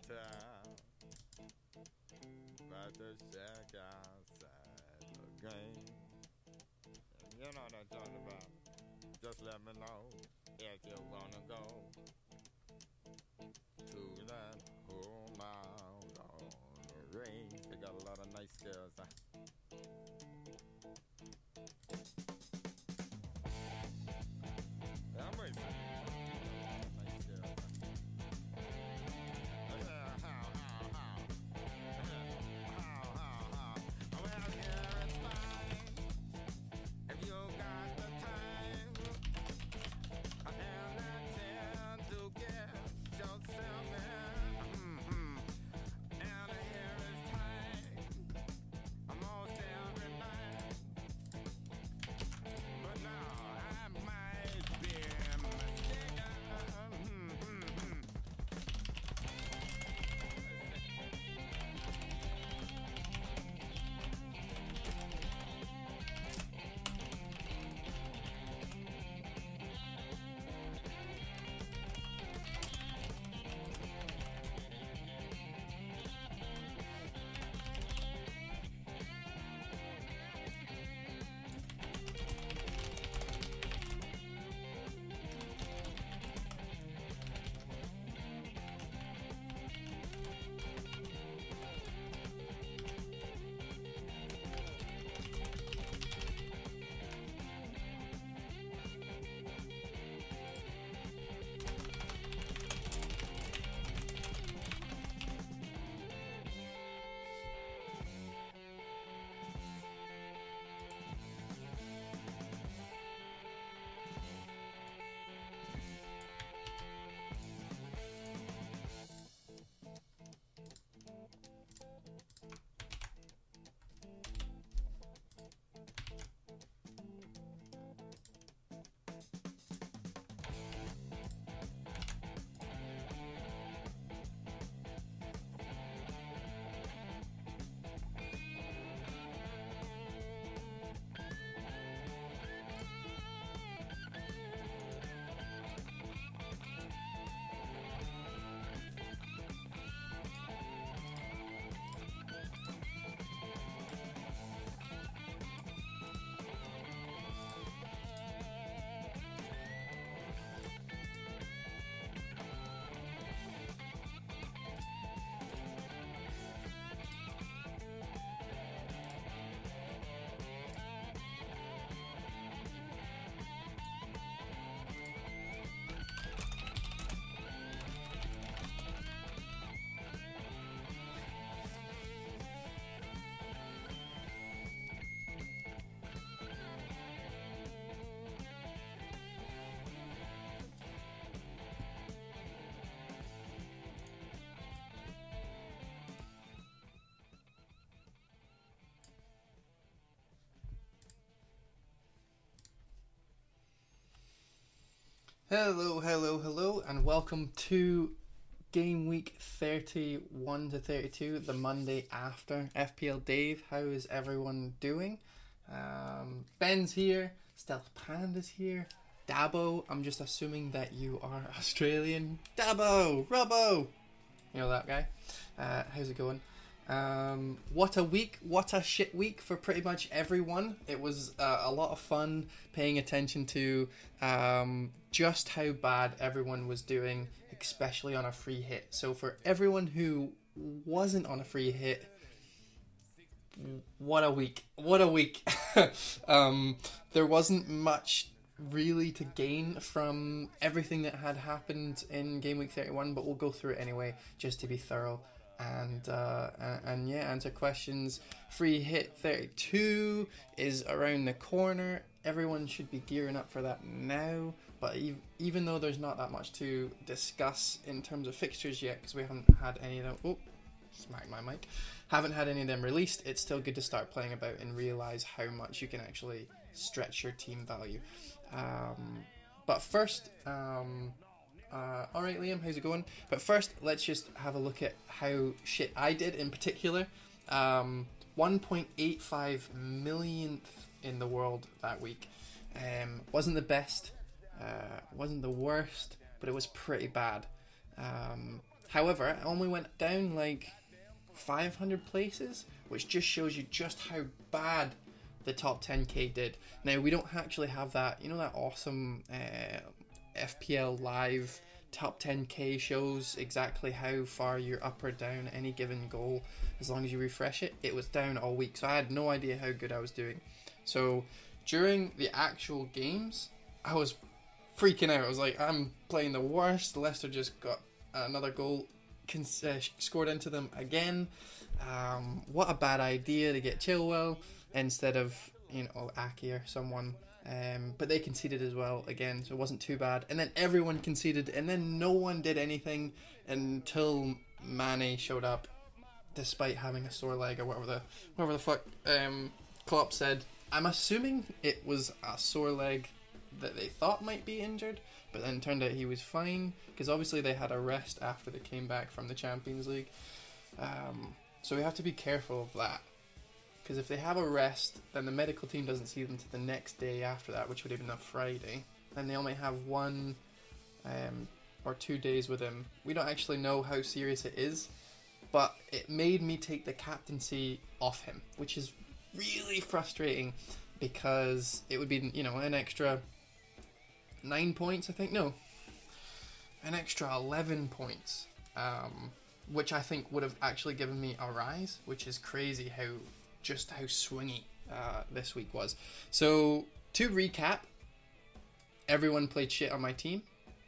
time. About to check outside the game. You know what I'm talking about. Just let me know if you wanna go to that whole mile on the range. They got a lot of nice girls. Yeah, I'm racing. Nice girls. Well, yeah, it's fine if you got the time and the chance to get yourself in. And here is time, almost every night. But now I might be mistaken. Hello, and welcome to Gameweek 31 to 32, the Monday after. FPL Dave, how is everyone doing? Ben's here, Stealth Panda's here, Dabo, I'm just assuming that you are Australian. Dabo, Robbo, you know that guy. How's it going? What a week, what a shit week for pretty much everyone. It was a lot of fun paying attention to just how bad everyone was doing, especially on a free hit. So for everyone who wasn't on a free hit, what a week. There wasn't much really to gain from everything that had happened in Game Week 31, but we'll go through it anyway just to be thorough and answer questions. Free hit 32 is around the corner. Everyone should be gearing up for that now, but even though there's not that much to discuss in terms of fixtures yet, because we haven't had any of them smack my mic haven't had any of them released, it's still good to start playing about and realize how much you can actually stretch your team value. But first, alright Liam, how's it going? But first, let's just have a look at how shit I did in particular. 1.85 millionth in the world that week. Wasn't the best, wasn't the worst, but it was pretty bad. However, I only went down like 500 places, which just shows you just how bad the top 10k did. Now, we don't actually have that, that awesome FPL Live top 10k shows exactly how far you're up or down any given goal as long as you refresh it. It was down all week, so I had no idea how good I was doing. So during the actual games, I was freaking out. I was like, I'm playing the worst. Leicester just got another goal scored into them again. What a bad idea to get Chilwell instead of Aki or someone. But they conceded as well again, so it wasn't too bad. And then everyone conceded, and then no one did anything until Mane showed up, despite having a sore leg or whatever the fuck Klopp said. I'm assuming it was a sore leg that they thought might be injured, but then it turned out he was fine, because obviously they had a rest after they came back from the Champions League. So we have to be careful of that. Because if they have a rest, then the medical team doesn't see them to the next day after that, which would have been a Friday. And they only have 1 or 2 days with him. We don't actually know how serious it is, but it made me take the captaincy off him, which is really frustrating, because it would be, an extra 9 points, I think. No, an extra 11 points, which I think would have actually given me a rise, which is crazy how swingy this week was. So, to recap, everyone played shit on my team.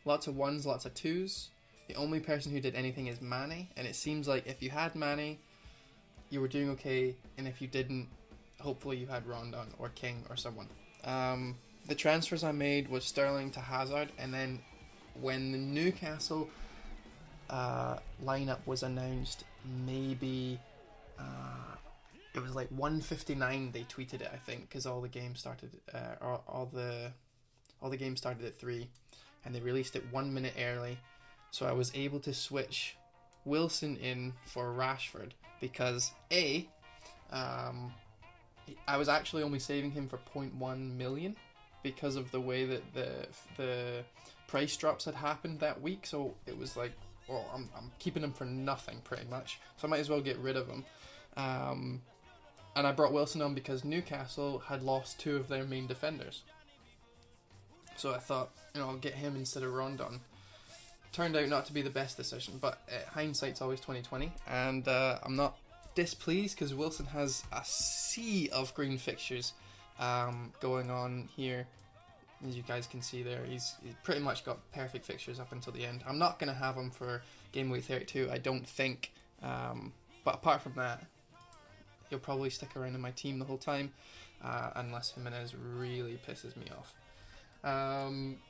Lots of 1s, lots of 2s. The only person who did anything is Mane, and it seems like if you had Mane, you were doing okay, and if you didn't, hopefully you had Rondon or King or someone. The transfers I made was Sterling to Hazard, and then when the Newcastle lineup was announced, maybe it was like 1:59 they tweeted it, I think, because all the games started all the games started at 3, and they released it 1 minute early, so I was able to switch Wilson in for Rashford, because I was actually only saving him for 0.1 million because of the way that the price drops had happened that week. So it was like, well, I'm keeping him for nothing pretty much, so I might as well get rid of him. And I brought Wilson on because Newcastle had lost 2 of their main defenders, so I thought, I'll get him instead of Rondon. Turned out not to be the best decision, but hindsight's always 20/20, and I'm not displeased because Wilson has a sea of green fixtures going on here. As you guys can see there, he's pretty much got perfect fixtures up until the end. I'm not going to have him for Gameweek 32, I don't think, but apart from that, he'll probably stick around in my team the whole time, unless Jimenez really pisses me off.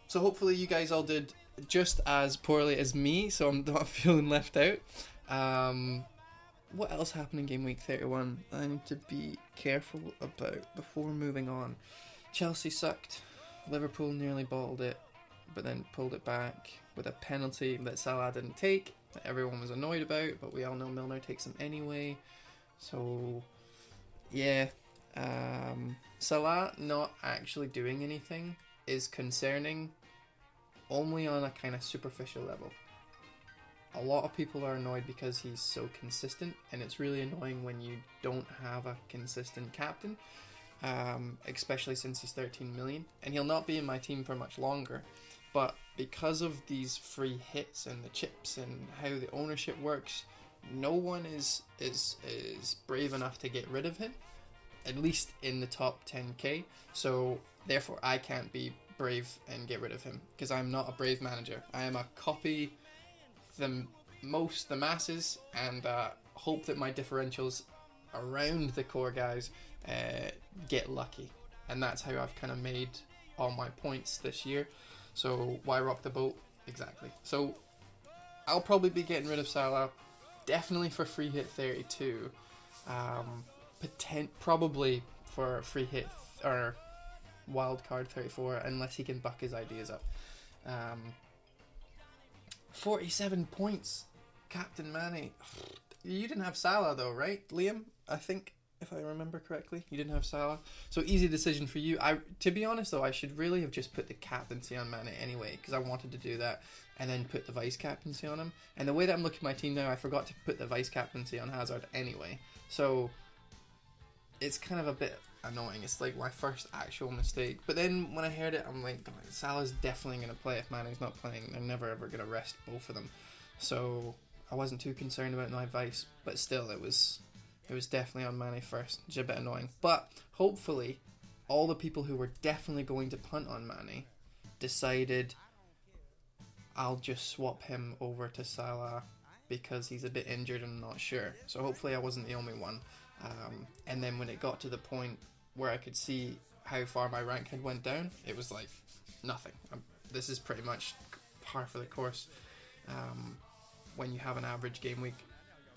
So hopefully you guys all did just as poorly as me, so I'm not feeling left out. What else happened in Game Week 31 I need to be careful about before moving on? Chelsea sucked. Liverpool nearly bottled it, but then pulled it back with a penalty that Salah didn't take, that everyone was annoyed about, but we all know Milner takes them anyway. So, yeah. Salah not actually doing anything is concerning, only on a kind of superficial level. A lot of people are annoyed because he's so consistent, and it's really annoying when you don't have a consistent captain, especially since he's 13 million, and he'll not be in my team for much longer. But because of these free hits and the chips and how the ownership works, no one is brave enough to get rid of him, at least in the top 10k. So therefore I can't be brave and get rid of him, because I'm not a brave manager. I am a copy the masses, and hope that my differentials around the core guys get lucky, and that's how I've kind of made all my points this year. So why rock the boat? Exactly. So I'll probably be getting rid of Salah, definitely for free hit 32, probably for free hit or wild card 34, unless he can buck his ideas up. 47 points, Captain Manny. You didn't have Salah though, right, Liam? I think if I remember correctly. You didn't have Salah. So easy decision for you. To be honest though, I should really have just put the captaincy on Mane anyway, because I wanted to do that, and then put the vice captaincy on him. And the way that I'm looking at my team now, I forgot to put the vice captaincy on Hazard anyway. So it's kind of a bit annoying. It's like my first actual mistake. But then when I heard it, I'm like, Salah's definitely going to play if Mane's not playing. They're never ever going to rest both of them. So I wasn't too concerned about my vice, but still it was definitely on Mane first, which is a bit annoying. But hopefully all the people who were definitely going to punt on Mane decided, I'll just swap him over to Salah because he's a bit injured and I'm not sure. So hopefully I wasn't the only one. And then when it got to the point where I could see how far my rank had went down, it was like nothing. This is pretty much par for the course. When you have an average game week,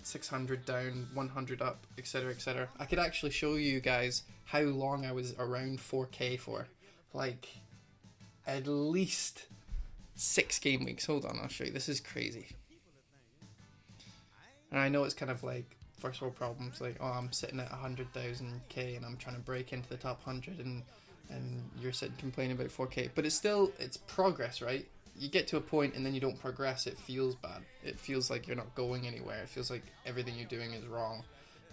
600 down, 100 up, etc, etc. I could actually show you guys how long I was around 4k for. Like, at least 6 game weeks. Hold on, I'll show you. This is crazy. And I know it's kind of like first world problems, like, oh, I'm sitting at 100,000k and I'm trying to break into the top 100 and you're sitting complaining about 4k. But it's progress, right? You get to a point and then you don't progress, it feels bad. It feels like you're not going anywhere. It feels like everything you're doing is wrong.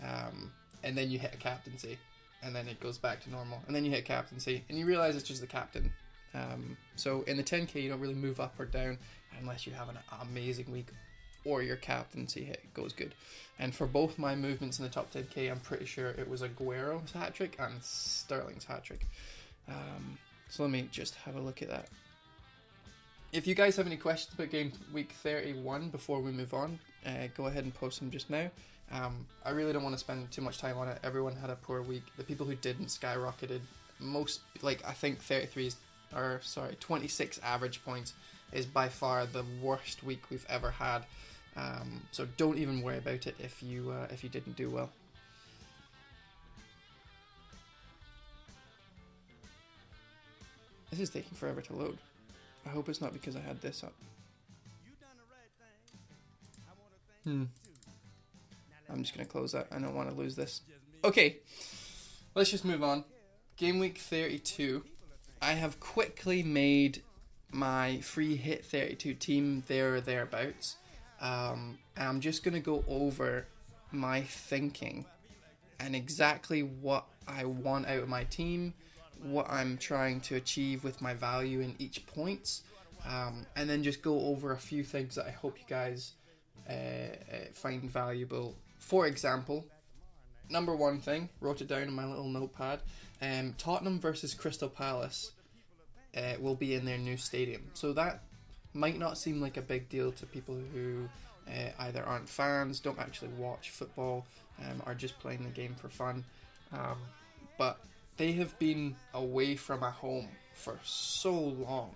And then you hit a captaincy and then it goes back to normal. And then you hit captaincy and you realize it's just the captain. So in the 10k you don't really move up or down unless you have an amazing week or your captaincy hit goes good. And for both my movements in the top 10k, I'm pretty sure it was Aguero's hat-trick and Sterling's hat-trick. So let me just have a look at that. If you guys have any questions about game week 31 before we move on, go ahead and post them just now. I really don't want to spend too much time on it. Everyone had a poor week. The people who didn't skyrocketed. I think 26 average points is by far the worst week we've ever had. So don't even worry about it if you didn't do well. This is taking forever to load. I hope it's not because I had this up. I'm just going to close that. I don't want to lose this. Okay, let's just move on. Game week 32. I have quickly made my free hit 32 team there or thereabouts. And I'm just going to go over my thinking and exactly what I want out of my team, what I'm trying to achieve with my value in each points, and then just go over a few things that I hope you guys find valuable. For example, number one thing, wrote it down in my little notepad, Tottenham versus Crystal Palace will be in their new stadium. So that might not seem like a big deal to people who either aren't fans, don't actually watch football, are just playing the game for fun. But they have been away from a home for so long.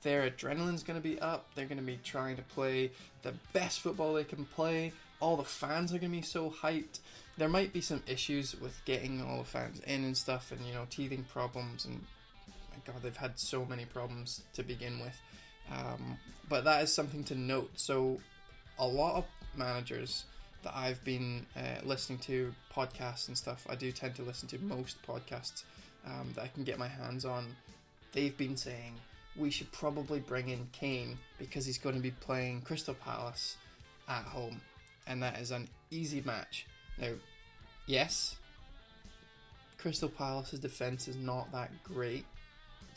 Their adrenaline's going to be up. They're going to be trying to play the best football they can play. All the fans are going to be so hyped. There might be some issues with getting all the fans in and stuff, and teething problems, and my God, they've had so many problems to begin with. But that is something to note. So a lot of managers that I've been listening to, podcasts and stuff, I do tend to listen to most podcasts that I can get my hands on. They've been saying we should probably bring in Kane because he's going to be playing Crystal Palace at home, and that is an easy match. Now, yes, Crystal Palace's defence is not that great.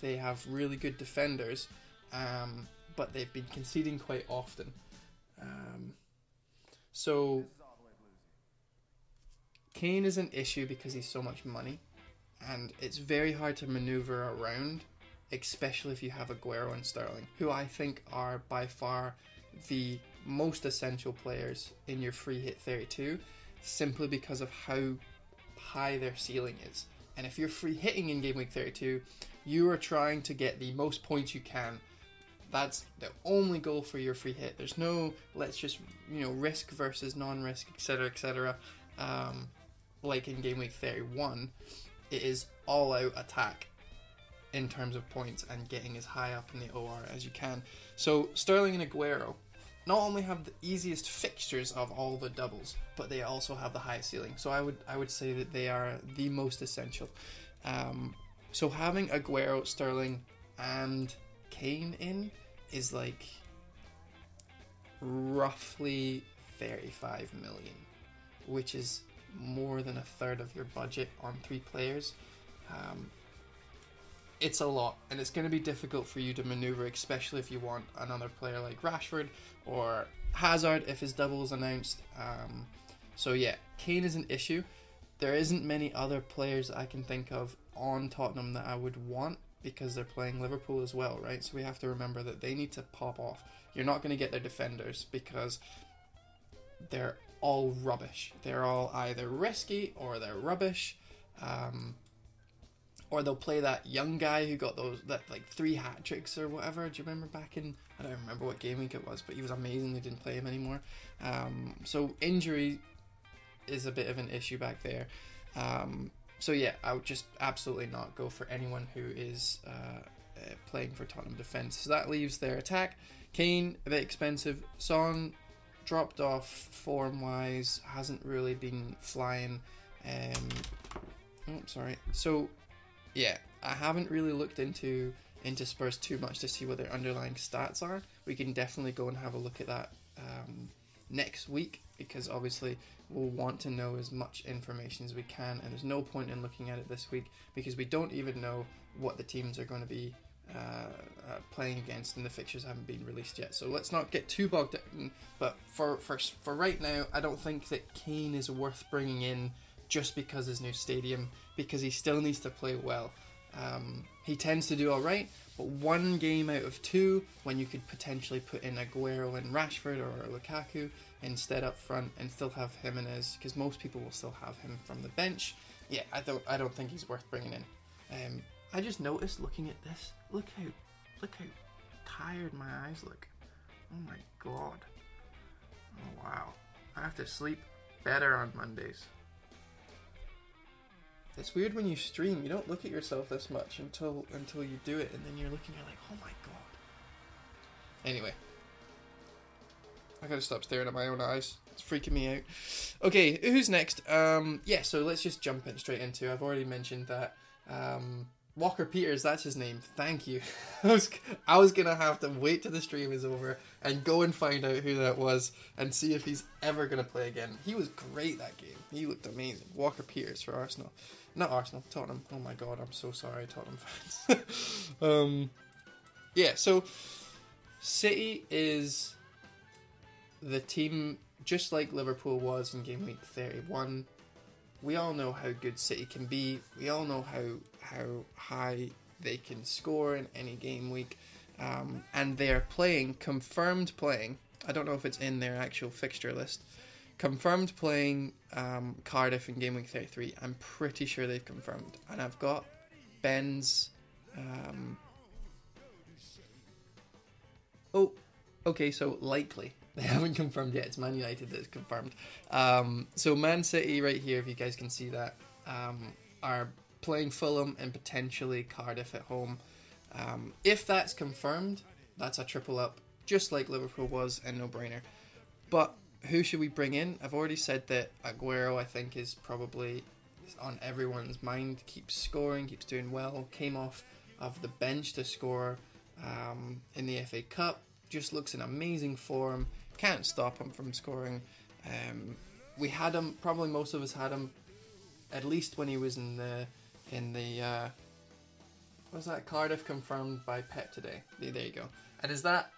They have really good defenders, but they've been conceding quite often. So Kane is an issue because he's so much money, and it's very hard to maneuver around, especially if you have Aguero and Sterling, who I think are by far the most essential players in your free hit 32, simply because of how high their ceiling is. And if you're free hitting in game week 32, you are trying to get the most points you can. That's the only goal for your free hit. There's no let's just risk versus non-risk, etc, etc. Like in game week 31, it is all out attack in terms of points and getting as high up in the OR as you can. So Sterling and Aguero, not only have the easiest fixtures of all the doubles, but they also have the highest ceiling. So I would say that they are the most essential. So having Aguero, Sterling, and Kane in is like roughly 35 million, which is more than a third of your budget on 3 players. It's a lot, and it's going to be difficult for you to maneuver, especially if you want another player like Rashford or Hazard if his double is announced. So yeah, Kane is an issue. There isn't many other players I can think of on Tottenham that I would want, because they're playing Liverpool as well, right? So we have to remember that they need to pop off. You're not going to get their defenders because they're all rubbish. They're all either risky or they're rubbish. Or they'll play that young guy who got that like 3 hat tricks or whatever. Do you remember back in, I don't remember what game week it was, but he was amazing. They didn't play him anymore. So injury is a bit of an issue back there. So yeah, I would just absolutely not go for anyone who is playing for Tottenham defence. So that leaves their attack. Kane, a bit expensive. Son, dropped off form-wise, hasn't really been flying. So yeah, I haven't really looked into Spurs too much to see what their underlying stats are. We can definitely go and have a look at that next week, because obviously we'll want to know as much information as we can, and there's no point in looking at it this week because we don't even know what the teams are going to be playing against, and the fixtures haven't been released yet. So let's not get too bogged down, but for right now, I don't think that Kane is worth bringing in just because his new stadium, because he still needs to play well. He tends to do alright, but 1 game out of 2, when you could potentially put in Aguero and Rashford or Lukaku instead up front and still have Jimenez, because most people will still have him from the bench. Yeah, I don't think he's worth bringing in. I just noticed looking at this, look how tired my eyes look. Oh my god. Oh wow. I have to sleep better on Mondays. It's weird when you stream, you don't look at yourself this much until you do it, and then you're looking, you're like, oh my god. Anyway. I gotta stop staring at my own eyes. It's freaking me out. Okay, who's next? Yeah, so let's just jump in straight into, I've already mentioned that. Walker Peters, that's his name. Thank you. I was gonna have to wait till the stream is over and go and find out who that was and see if he's ever gonna play again. He was great that game. He looked amazing. Walker Peters for Arsenal. Not Arsenal, Tottenham. Oh my god, I'm so sorry, Tottenham fans. Yeah, so City is the team just like Liverpool was in Gameweek 31. We all know how good City can be. We all know how high they can score in any game week. And they're confirmed playing, I don't know if it's in their actual fixture list, confirmed playing Cardiff in Game Week 33. I'm pretty sure they've confirmed. And I've got Ben's... Oh, okay, so likely. They haven't confirmed yet. It's Man United that's confirmed. So Man City right here, if you guys can see that, are playing Fulham and potentially Cardiff at home. If that's confirmed, that's a triple up, just like Liverpool was, and no-brainer. But who should we bring in? I've already said that Aguero, I think, is probably on everyone's mind. Keeps scoring, keeps doing well. Came off of the bench to score in the FA Cup. Just looks in amazing form. Can't stop him from scoring. We had him, probably most of us had him, at least when he was in the what was that, Cardiff confirmed by Pep today. There you go. And is that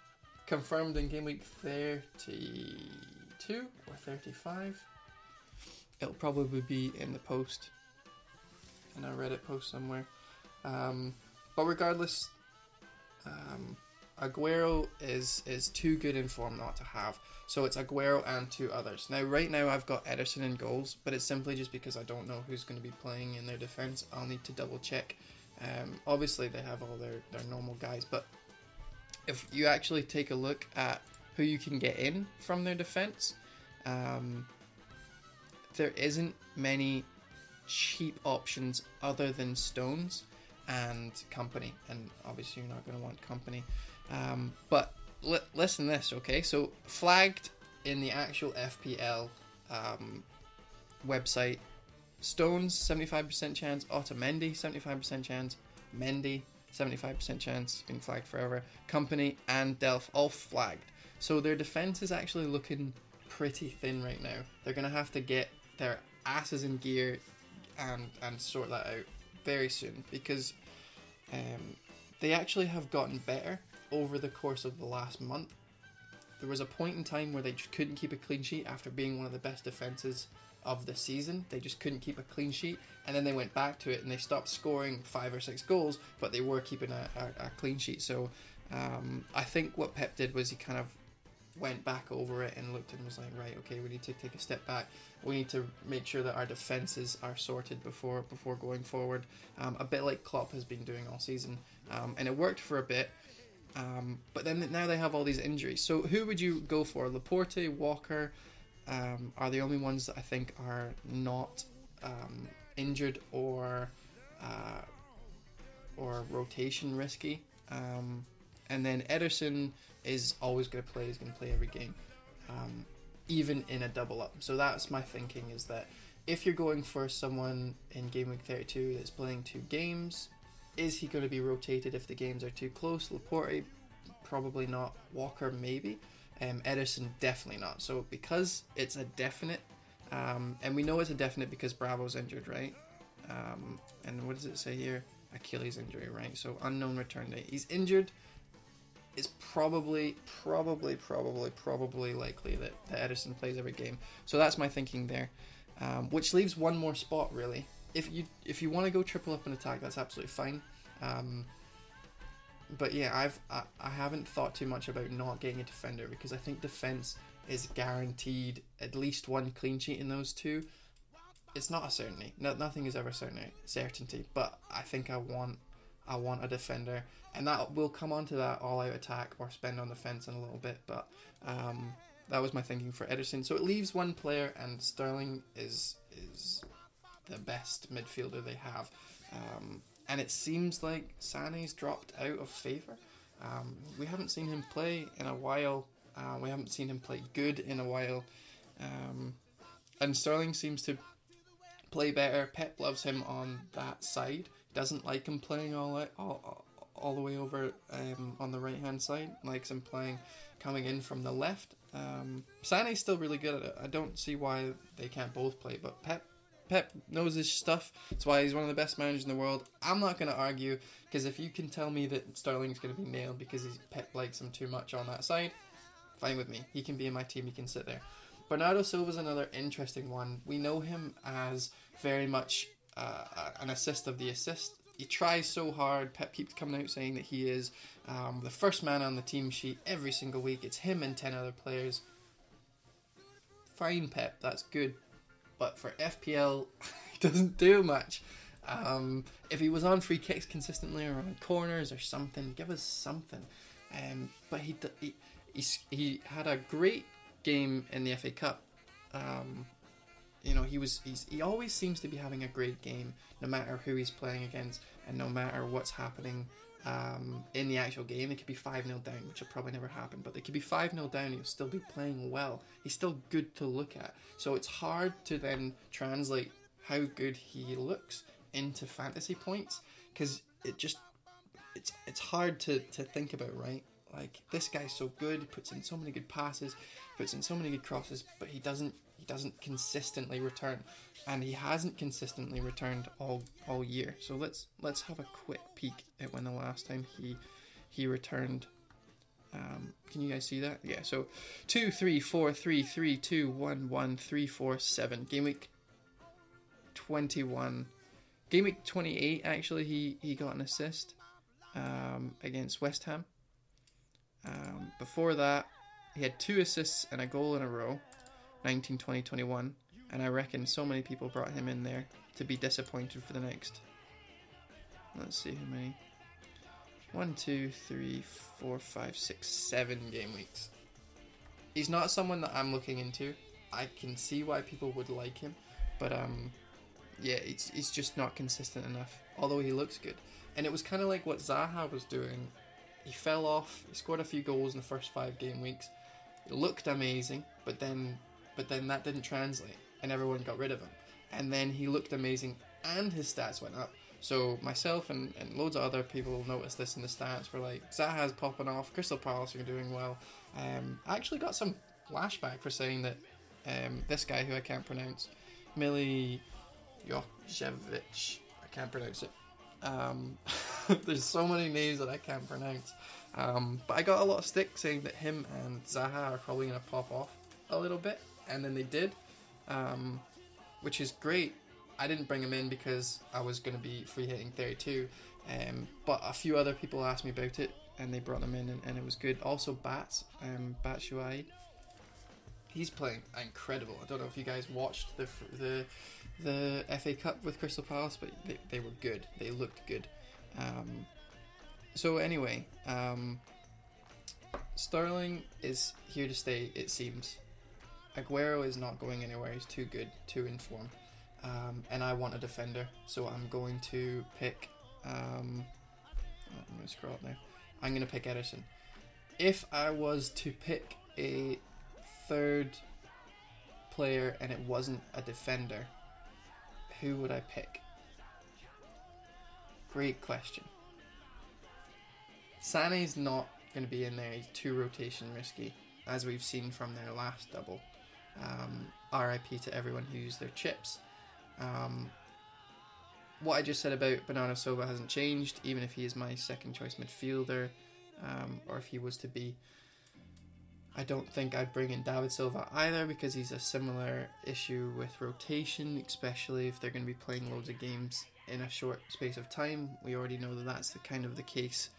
confirmed in Game Week 32 or 35? It'll probably be in the post, in a Reddit post somewhere. But regardless, Aguero is too good in form not to have. So it's Aguero and 2 others. Now, right now I've got Ederson in goals, but it's simply just because I don't know who's going to be playing in their defence. I'll need to double check. Obviously they have all their normal guys, but if you actually take a look at who you can get in from their defence, there isn't many cheap options other than Stones and Company, and obviously you're not going to want Company. But listen to this, okay? So flagged in the actual FPL website, Stones 75% chance, Otamendi 75% chance, Mendy 75% chance, been flagged forever, Company and Delph all flagged. So their defense is actually looking pretty thin right now. They're gonna have to get their asses in gear and sort that out very soon, because they actually have gotten better over the course of the last month. There was a point in time where they just couldn't keep a clean sheet after being one of the best defenses of the season. They just couldn't keep a clean sheet, and then they went back to it and they stopped scoring 5 or 6 goals, but they were keeping a clean sheet. So I think what Pep did was he kind of went back over it and looked and was like, right, okay, we need to take a step back. We need to make sure that our defenses are sorted before going forward. A bit like Klopp has been doing all season, and it worked for a bit. But then now they have all these injuries. So who would you go for? Laporte, Walker are the only ones that I think are not injured or rotation risky. And then Ederson is always going to play. He's going to play every game, even in a double up. So that's my thinking, is that if you're going for someone in Gameweek 32 that's playing 2 games, is he going to be rotated if the games are too close? Laporte, probably not. Walker, maybe. Ederson, definitely not. So because it's a definite, and we know it's a definite because Bravo's injured, right? And what does it say here? Achilles injury, right? So unknown return date. He's injured. It's probably likely that Ederson plays every game. So that's my thinking there, which leaves one more spot really. If you want to go triple up and attack, that's absolutely fine. But yeah, I haven't thought too much about not getting a defender, because I think defense is guaranteed at least 1 clean sheet in those 2. It's not a certainty. Nothing is ever certainty. But I think I want a defender, and that will come onto that all-out attack or spend on defense in a little bit. But that was my thinking for Ederson. So it leaves 1 player, and Sterling is the best midfielder they have. And it seems like Sané's dropped out of favour. We haven't seen him play in a while. We haven't seen him play good in a while. And Sterling seems to play better. Pep loves him on that side. Doesn't like him playing all the way over on the right hand side. Likes him playing coming in from the left. Sané's still really good at it. I don't see why they can't both play, but Pep knows his stuff. That's why he's one of the best managers in the world. I'm not going to argue, because if you can tell me that Sterling's going to be nailed because Pep likes him too much on that side, fine with me. He can be in my team. He can sit there. Bernardo Silva's another interesting one. We know him as very much an assist of the assist. He tries so hard. Pep keeps coming out saying that he is the first man on the team sheet every single week. It's him and 10 other players. Fine, Pep. That's good. But for FPL, he doesn't do much. If he was on free kicks consistently or on corners or something, give us something. But he had a great game in the FA Cup. He always seems to be having a great game, no matter who he's playing against and no matter what's happening in the actual game. It could be 5-0 down, which will probably never happen, but they could be 5-0 down, he'll still be playing well. He's still good to look at. So it's hard to then translate how good he looks into fantasy points, because it's hard to think about, right? Like, this guy's so good, he puts in so many good passes, puts in so many good crosses, but he doesn't consistently return, and he hasn't consistently returned all year. So let's have a quick peek at when the last time he returned. Can you guys see that? Yeah. So 2, 3, 4, 3, 3, 2, 1, 1, 3, 4, 7. Gameweek 21. Gameweek 28. Actually, he got an assist against West Ham. Before that, he had 2 assists and a goal in a row. 19, 20, 21, and I reckon so many people brought him in there to be disappointed for the next. Let's see how many. 1, 2, 3, 4, 5, 6, 7 game weeks. He's not someone that I'm looking into. I can see why people would like him, but yeah, he's just not consistent enough. Although he looks good, and it was kind of like what Zaha was doing. he fell off. He scored a few goals in the first 5 game weeks. He looked amazing, but then that didn't translate, and everyone got rid of him. And then he looked amazing, and his stats went up. So myself and loads of other people noticed this in the stats. We're like, Zaha's popping off, Crystal Palace are doing well. I actually got some flashback for saying that this guy who I can't pronounce, Milivojevic, I can't pronounce it. There's so many names that I can't pronounce. But I got a lot of stick saying that him and Zaha are probably going to pop off a little bit, and then they did, which is great. I didn't bring him in because I was going to be free hitting 32, but a few other people asked me about it, and they brought him in, and it was good. Also, Batshuayi, he's playing incredible. I don't know if you guys watched the FA Cup with Crystal Palace, but they were good. They looked good. So anyway, Sterling is here to stay, it seems. Aguero is not going anywhere. He's too good, too in form. And I want a defender, so I'm going to pick... I'm going to scroll up now. I'm going to pick Ederson. If I was to pick a third player and it wasn't a defender, who would I pick? Great question. Sané's not going to be in there. He's too rotation risky, as we've seen from their last double. RIP to everyone who used their chips. What I just said about Bernardo Silva hasn't changed, even if he is my second choice midfielder, or if he was to be. I don't think I'd bring in David Silva either, because he's a similar issue with rotation, especially if they're going to be playing loads of games in a short space of time. We already know that that's the kind of the case.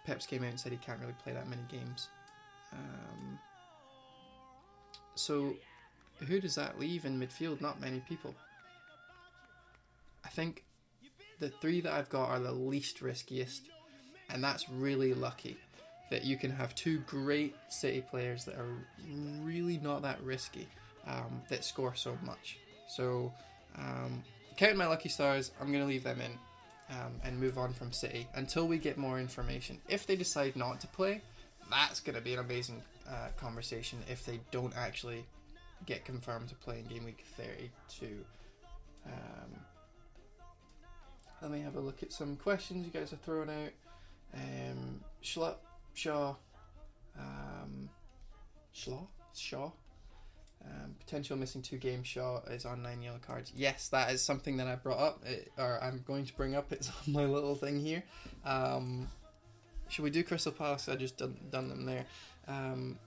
Peps came out and said he can't really play that many games. So who does that leave in midfield? Not many people. I think the 3 that I've got are the least riskiest, and that's really lucky that you can have 2 great City players that are really not that risky, that score so much. So counting my lucky stars, I'm going to leave them in and move on from City until we get more information. If they decide not to play, that's going to be an amazing conversation if they don't actually get confirmed to play in game week 32. Let me have a look at some questions you guys have thrown out. Shaw. Potential missing 2 games. Shaw is on 9 yellow cards. Yes, that is something that I brought up, or I'm going to bring up. It's on my little thing here. Should we do Crystal Palace? I just done them there.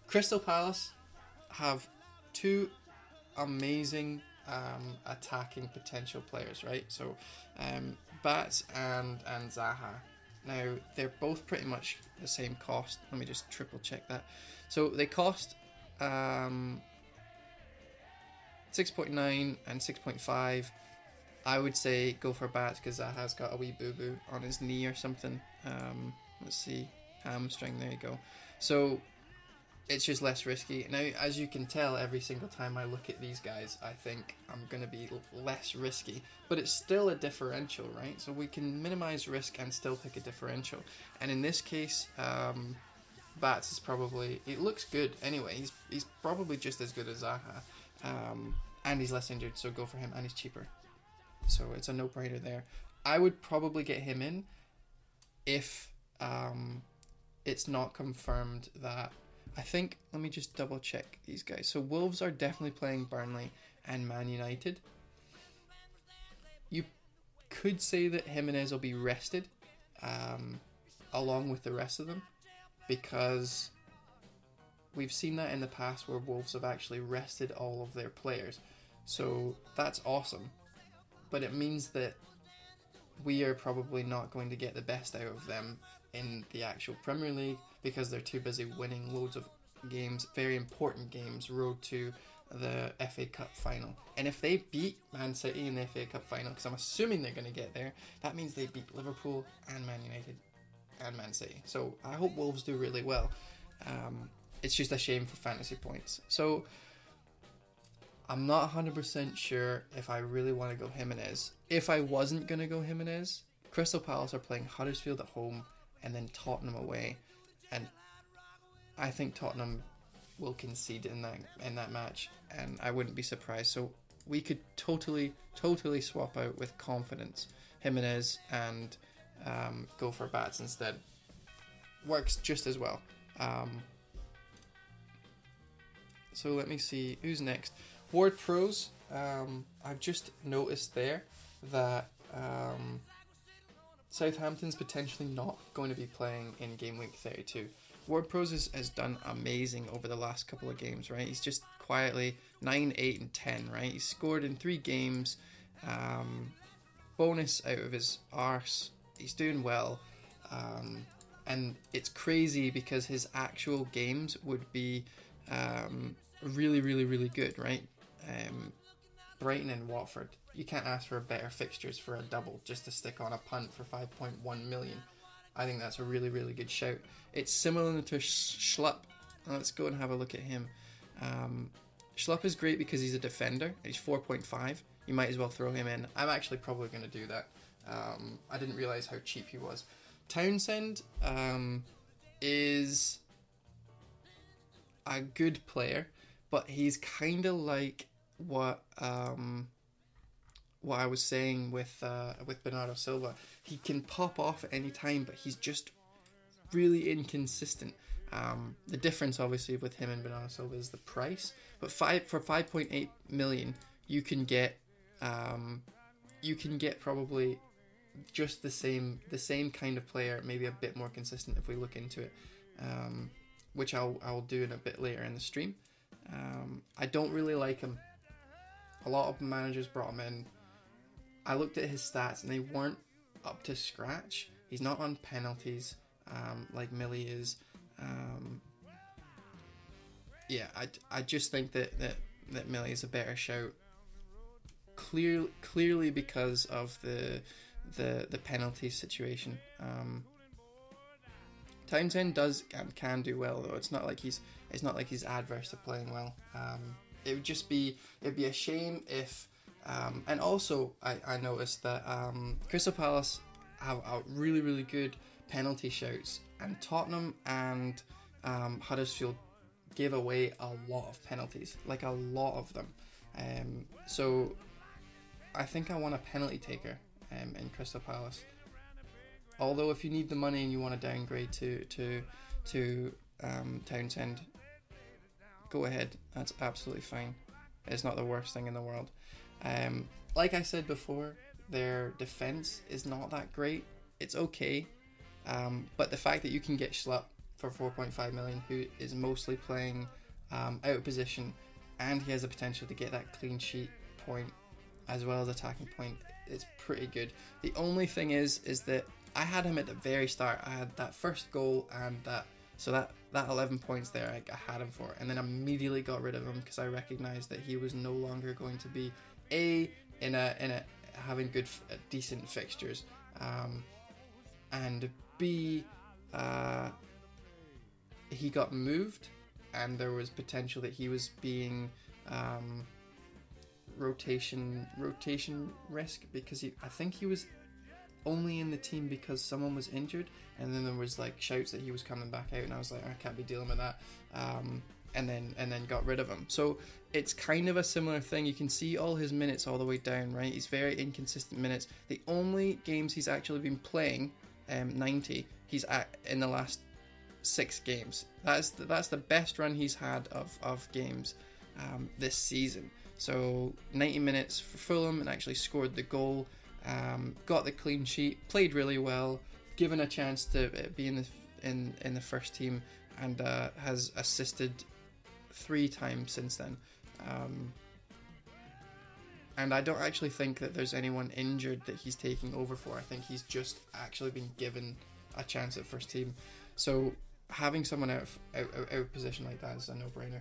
Crystal Palace have 2 amazing attacking potential players, right? So Bats and Zaha. Now they're both pretty much the same cost. Let me just triple check that. So they cost 6.9 and 6.5. I would say go for Bats because Zaha's got a wee boo-boo on his knee or something. Let's see, hamstring, there you go. So it's just less risky. Now, as you can tell, every single time I look at these guys, I think I'm going to be less risky. But it's still a differential, right? So we can minimize risk and still pick a differential. And in this case, Bats is probably... It looks good anyway. He's probably just as good as Zaha. And he's less injured, so go for him. And he's cheaper. So it's a no-brainer there. I would probably get him in if it's not confirmed that... I think, let me just double check these guys. So Wolves are definitely playing Burnley and Man United. You could say that Jimenez will be rested along with the rest of them, because we've seen that in the past where Wolves have actually rested all of their players. So that's awesome. But it means that we are probably not going to get the best out of them in the actual Premier League, because they're too busy winning loads of games, very important games, road to the FA Cup final. And if they beat Man City in the FA Cup final, because I'm assuming they're going to get there, that means they beat Liverpool and Man United and Man City. So I hope Wolves do really well. It's just a shame for fantasy points. So I'm not 100% sure if I really want to go Jimenez. If I wasn't going to go Jimenez, Crystal Palace are playing Huddersfield at home, and then Tottenham away, and I think Tottenham will concede in that match, and I wouldn't be surprised. So we could totally swap out with confidence Jimenez and go for bats instead. Works just as well. So let me see who's next. Ward Pros. I've just noticed there that Southampton's potentially not going to be playing in game week 32. Ward Pros has done amazing over the last couple of games, right? He's just quietly 9, 8, and 10, right? He's scored in 3 games. Bonus out of his arse. He's doing well. And it's crazy because his actual games would be really good, right? Brighton and Watford. You can't ask for better fixtures for a double just to stick on a punt for 5.1 million. I think that's a really good shout. It's similar to Schlupp. Let's go and have a look at him. Schlupp is great because he's a defender. He's 4.5. You might as well throw him in. I'm actually probably going to do that. I didn't realise how cheap he was. Townsend is a good player, but he's kind of like what I was saying with Bernardo Silva. He can pop off at any time, but he's just really inconsistent. The difference, obviously, with him and Bernardo Silva is the price. But for 5.8 million, you can get probably just the same kind of player, maybe a bit more consistent if we look into it, which I'll do in a bit later in the stream. I don't really like him. A lot of managers brought him in. I looked at his stats and they weren't up to scratch. He's not on penalties like Millie is. I just think that Millie is a better shout. Clearly because of the penalty situation. Townsend does and can do well though. It's not like he's adverse to playing well. It'd be a shame if. And also, I noticed that Crystal Palace have a really good penalty shouts, and Tottenham and Huddersfield give away a lot of penalties, like a lot of them. So I think I want a penalty taker in Crystal Palace. Although if you need the money and you want to downgrade to Townsend, go ahead. That's absolutely fine. It's not the worst thing in the world. Like I said before, their defense is not that great. It's okay, but the fact that you can get Schlupp for 4.5 million, who is mostly playing out of position, and he has the potential to get that clean sheet point as well as attacking point, it's pretty good. The only thing is that I had him at the very start. I had that first goal and that 11 points there I had him for, and then immediately got rid of him because I recognized that he was no longer going to be in a having good decent fixtures, and B, he got moved and there was potential that he was being rotation risk, because I think he was only in the team because someone was injured, and then there was like shouts that he was coming back out, and I was like, I can't be dealing with that, and then got rid of him. So it's kind of a similar thing. You can see all his minutes all the way down, right? He's very inconsistent minutes. The only games he's actually been playing 90, he's in the last 6 games. That's the best run he's had of games this season. So 90 minutes for Fulham, and actually scored the goal, got the clean sheet, played really well, given a chance to be in the first team, and has assisted 3 times since then. And I don't actually think that there's anyone injured that he's taking over for. I think he's just actually been given a chance at first team. So having someone out of position like that is a no-brainer.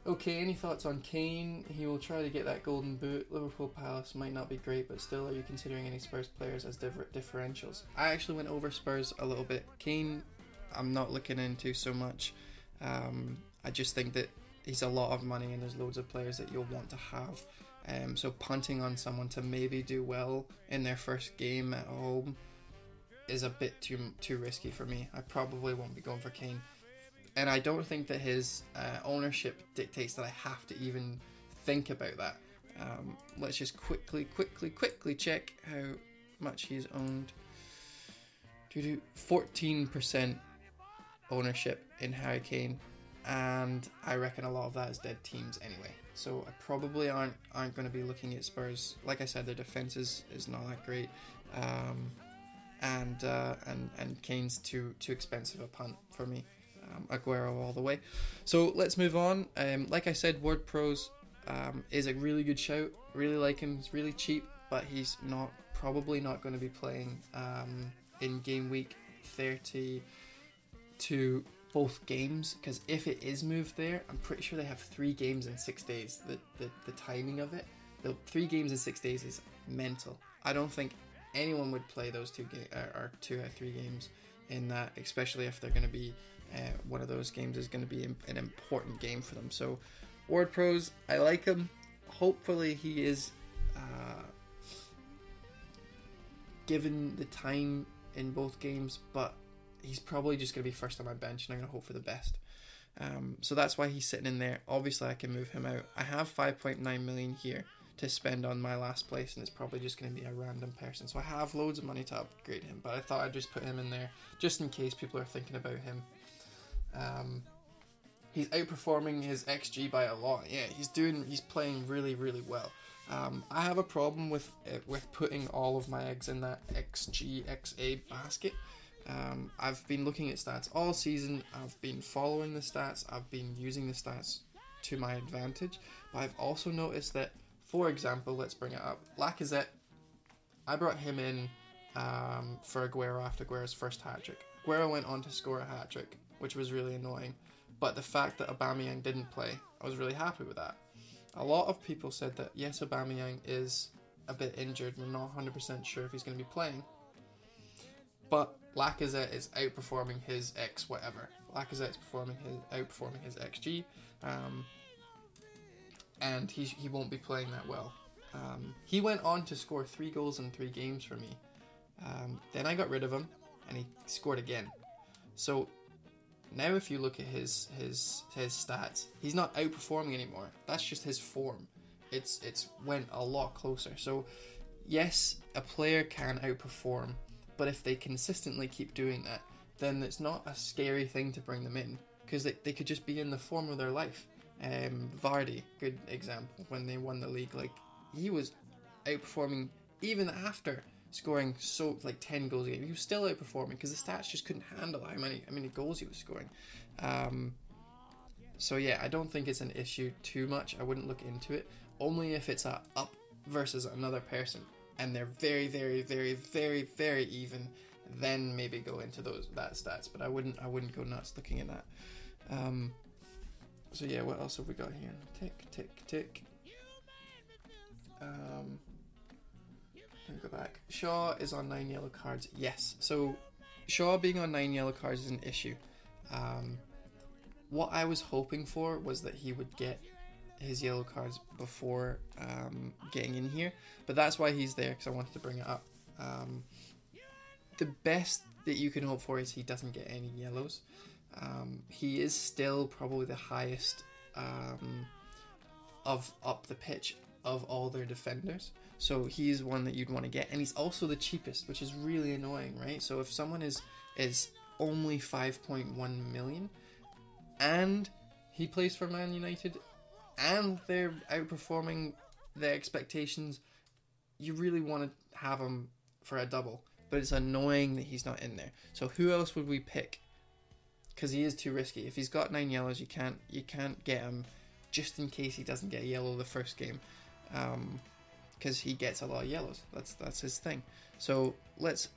Okay, any thoughts on Kane? He will try to get that golden boot. Liverpool Palace might not be great, but still, are you considering any Spurs players as differentials? I actually went over Spurs a little bit. Kane, I'm not looking into so much. I just think that he's a lot of money, and there's loads of players that you'll want to have So punting on someone to maybe do well in their first game at home is a bit too risky for me. I probably won't be going for Kane. And I don't think that his ownership dictates that I have to even think about that. Let's just quickly check how much he's owned. 14% ownership in Harry Kane, and I reckon a lot of that is dead teams anyway. So I probably aren't going to be looking at Spurs. Like I said, their defense is not that great, and Kane's too expensive a punt for me. Aguero all the way. So let's move on. Like I said, Word Pros is a really good shout. Really like him. He's really cheap, but he's probably not going to be playing in game week 32 both games, because if it is moved there, I'm pretty sure they have 3 games in 6 days. The timing of it, the 3 games in 6 days is mental. I don't think anyone would play those 2 or 2 or 3 games in that, especially if they're going to be one of those games is going to be an important game for them. So Ward Pros, I like him. Hopefully he is given the time in both games, but he's probably just going to be first on my bench, and I'm going to hope for the best. So that's why he's sitting in there. Obviously I can move him out. I have 5.9 million here to spend on my last place, and it's probably just going to be a random person. So I have loads of money to upgrade him, but I thought I'd just put him in there just in case people are thinking about him. He's outperforming his XG by a lot. Yeah, he's playing really, really well. I have a problem with putting all of my eggs in that XG XA basket. I've been looking at stats all season. I've been following the stats. I've been using the stats to my advantage. But I've also noticed that, for example, let's bring it up. Lacazette, I brought him in for Aguero after Aguero's first hat-trick. Aguero went on to score a hat-trick, which was really annoying. But the fact that Aubameyang didn't play, I was really happy with that. A lot of people said that, yes, Aubameyang is a bit injured. We're not 100% sure if he's going to be playing. But Lacazette is outperforming his X whatever. Lacazette's outperforming his XG. And he won't be playing that well. He went on to score 3 goals in 3 games for me. Then I got rid of him, and he scored again. So now if you look at his stats, he's not outperforming anymore. That's just his form. It's went a lot closer. So yes, a player can outperform, but if they consistently keep doing that, then it's not a scary thing to bring them in, because they could just be in the form of their life. Vardy, good example, when they won the league, like, he was outperforming even after scoring 10 goals a game. He was still outperforming because the stats just couldn't handle how many goals he was scoring. So yeah, I don't think it's an issue too much. I wouldn't look into it, only if it's a up versus another person and they're very, very, very, very, very even. Then maybe go into that stats, but I wouldn't go nuts looking at that. So yeah, what else have we got here? Tick. Let me go back. Shaw is on 9 yellow cards. Yes. So Shaw being on 9 yellow cards is an issue. What I was hoping for was that he would get his yellow cards before getting in here, but that's why he's there, because I wanted to bring it up. The best that you can hope for is he doesn't get any yellows. He is still probably the highest of up the pitch of all their defenders, so he's one that you'd want to get, and he's also the cheapest, which is really annoying, right? So if someone is only 5.1 million and he plays for Man United and they're outperforming their expectations, you really want to have him for a double, but it's annoying that he's not in there. So who else would we pick? Because he is too risky. If he's got 9 yellows, you can't get him, just in case he doesn't get a yellow the first game, because he gets a lot of yellows. That's his thing. So let's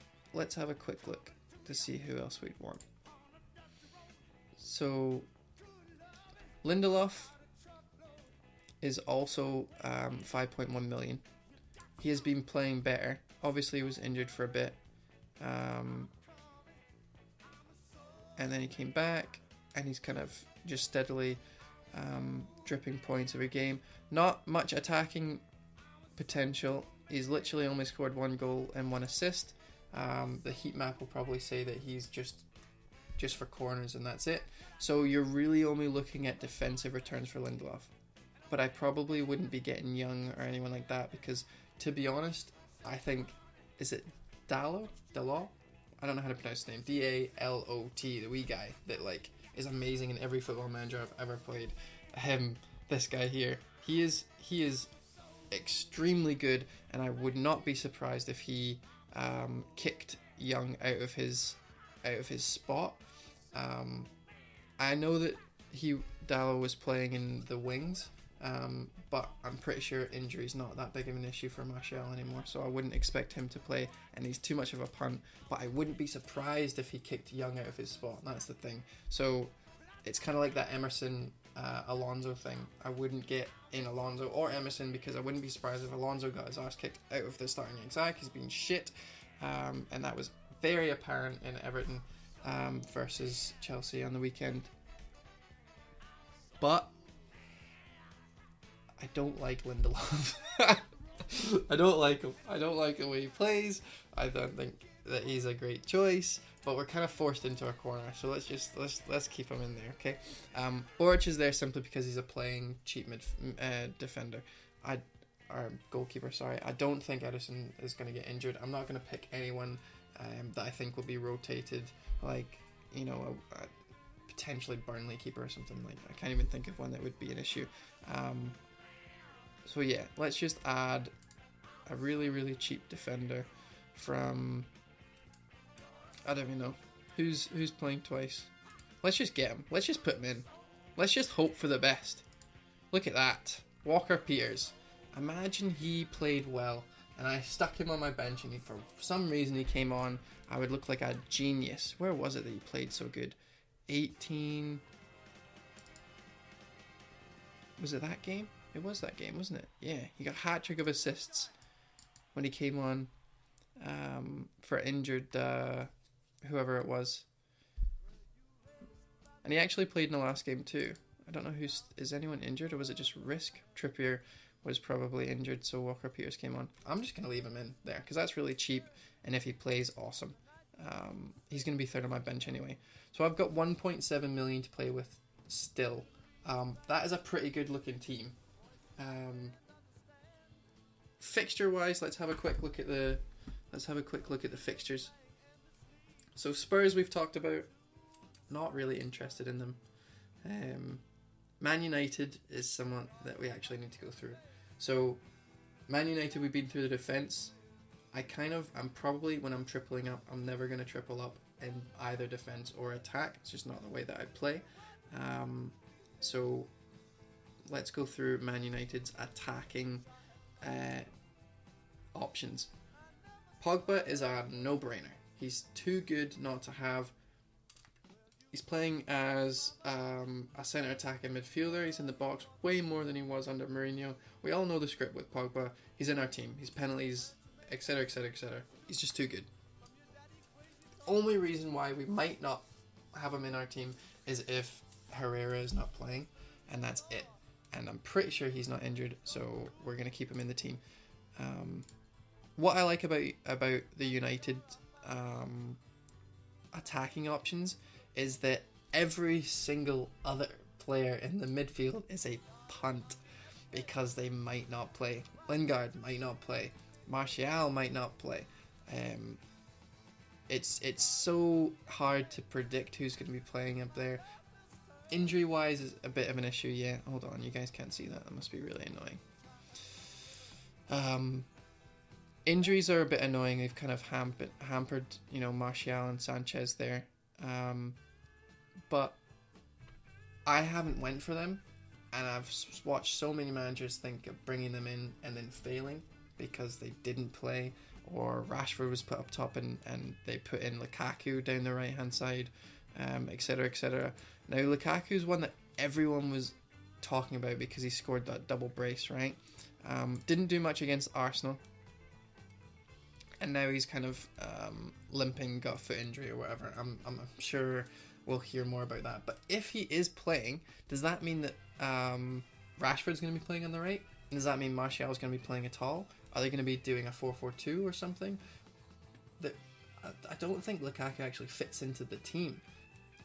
have a quick look to see who else we'd want. So Lindelof is also 5.1 million. He has been playing better. Obviously he was injured for a bit, and then he came back, and he's kind of just steadily dripping points every game. Not much attacking potential. He's literally only scored 1 goal and 1 assist. The heat map will probably say that he's just for corners and that's it. So you're really only looking at defensive returns for Lindelof. But I probably wouldn't be getting Young or anyone like that because, to be honest, I think, is it Dalot? I don't know how to pronounce his name. D-A-L-O-T, the wee guy that like is amazing in every football manager I've ever played. This guy here, he is extremely good, and I would not be surprised if he kicked Young out of his spot. I know that Dalot was playing in the wings, but I'm pretty sure injury's not that big of an issue for Martial anymore, so I wouldn't expect him to play, and he's too much of a punt, but I wouldn't be surprised if he kicked Young out of his spot. That's the thing. So it's kind of like that Emerson Alonso thing. I wouldn't get in Alonso or Emerson because I wouldn't be surprised if Alonso got his ass kicked out of the starting side. He's been shit, and that was very apparent in Everton versus Chelsea on the weekend. But I don't like Lindelof. I don't like him. I don't like the way he plays. I don't think that he's a great choice. But we're kind of forced into a corner, so let's keep him in there, okay? Orich is there simply because he's a playing cheap defender. Or goalkeeper, sorry. I don't think Edison is going to get injured. I'm not going to pick anyone that I think will be rotated, like, you know, a potentially Burnley keeper or something like that. I can't even think of one that would be an issue. So yeah, let's just add a really, really cheap defender from, I don't even know who's playing twice. Let's just get him. Let's just put him in. Let's just hope for the best. Look at that, Walker Peters. Imagine he played well and I stuck him on my bench and for some reason he came on. I would look like a genius. Where was it that he played so good? 18. Was it that game? It was that game, wasn't it? Yeah, he got a hat-trick of assists when he came on for injured whoever it was. And he actually played in the last game too. I don't know is anyone injured or was it just Risk? Trippier was probably injured, so Walker Peters came on. I'm just going to leave him in there because that's really cheap, and if he plays, awesome. He's going to be third on my bench anyway. So I've got 1.7 million to play with still. That is a pretty good looking team. Fixture wise, let's have a quick look at the fixtures. So Spurs we've talked about, not really interested in them. Man United is someone that we actually need to go through. So Man United, we've been through the defence. I'm probably, when I'm tripling up, I'm never going to triple up in either defence or attack. It's just not the way that I play. So let's go through Man United's attacking options. Pogba is a no-brainer. He's too good not to have. He's playing as a centre attacking midfielder. He's in the box way more than he was under Mourinho. We all know the script with Pogba. He's in our team. He's penalties, etc, etc, etc. He's just too good. Only reason why we might not have him in our team is if Herrera is not playing, and that's it. And I'm pretty sure he's not injured, so we're going to keep him in the team. What I like about the United attacking options is that every single other player in the midfield is a punt because they might not play. Lingard might not play. Martial might not play. It's so hard to predict who's going to be playing up there. Injury wise is a bit of an issue. Yeah, hold on, you guys can't see that. That must be really annoying. Injuries are a bit annoying. They've kind of hampered, Martial and Sanchez there. But I haven't went for them, and I've watched so many managers think of bringing them in and then failing because they didn't play, or Rashford was put up top and they put in Lukaku down the right hand side, etc, etc. Now Lukaku's one that everyone was talking about because he scored that double brace, right? Didn't do much against Arsenal, and now he's kind of limping, got a foot injury or whatever. I'm sure we'll hear more about that. But if he is playing, does that mean that Rashford's going to be playing on the right? Does that mean Martial is going to be playing at all? Are they going to be doing a 4-4-2 or something? I don't think Lukaku actually fits into the team,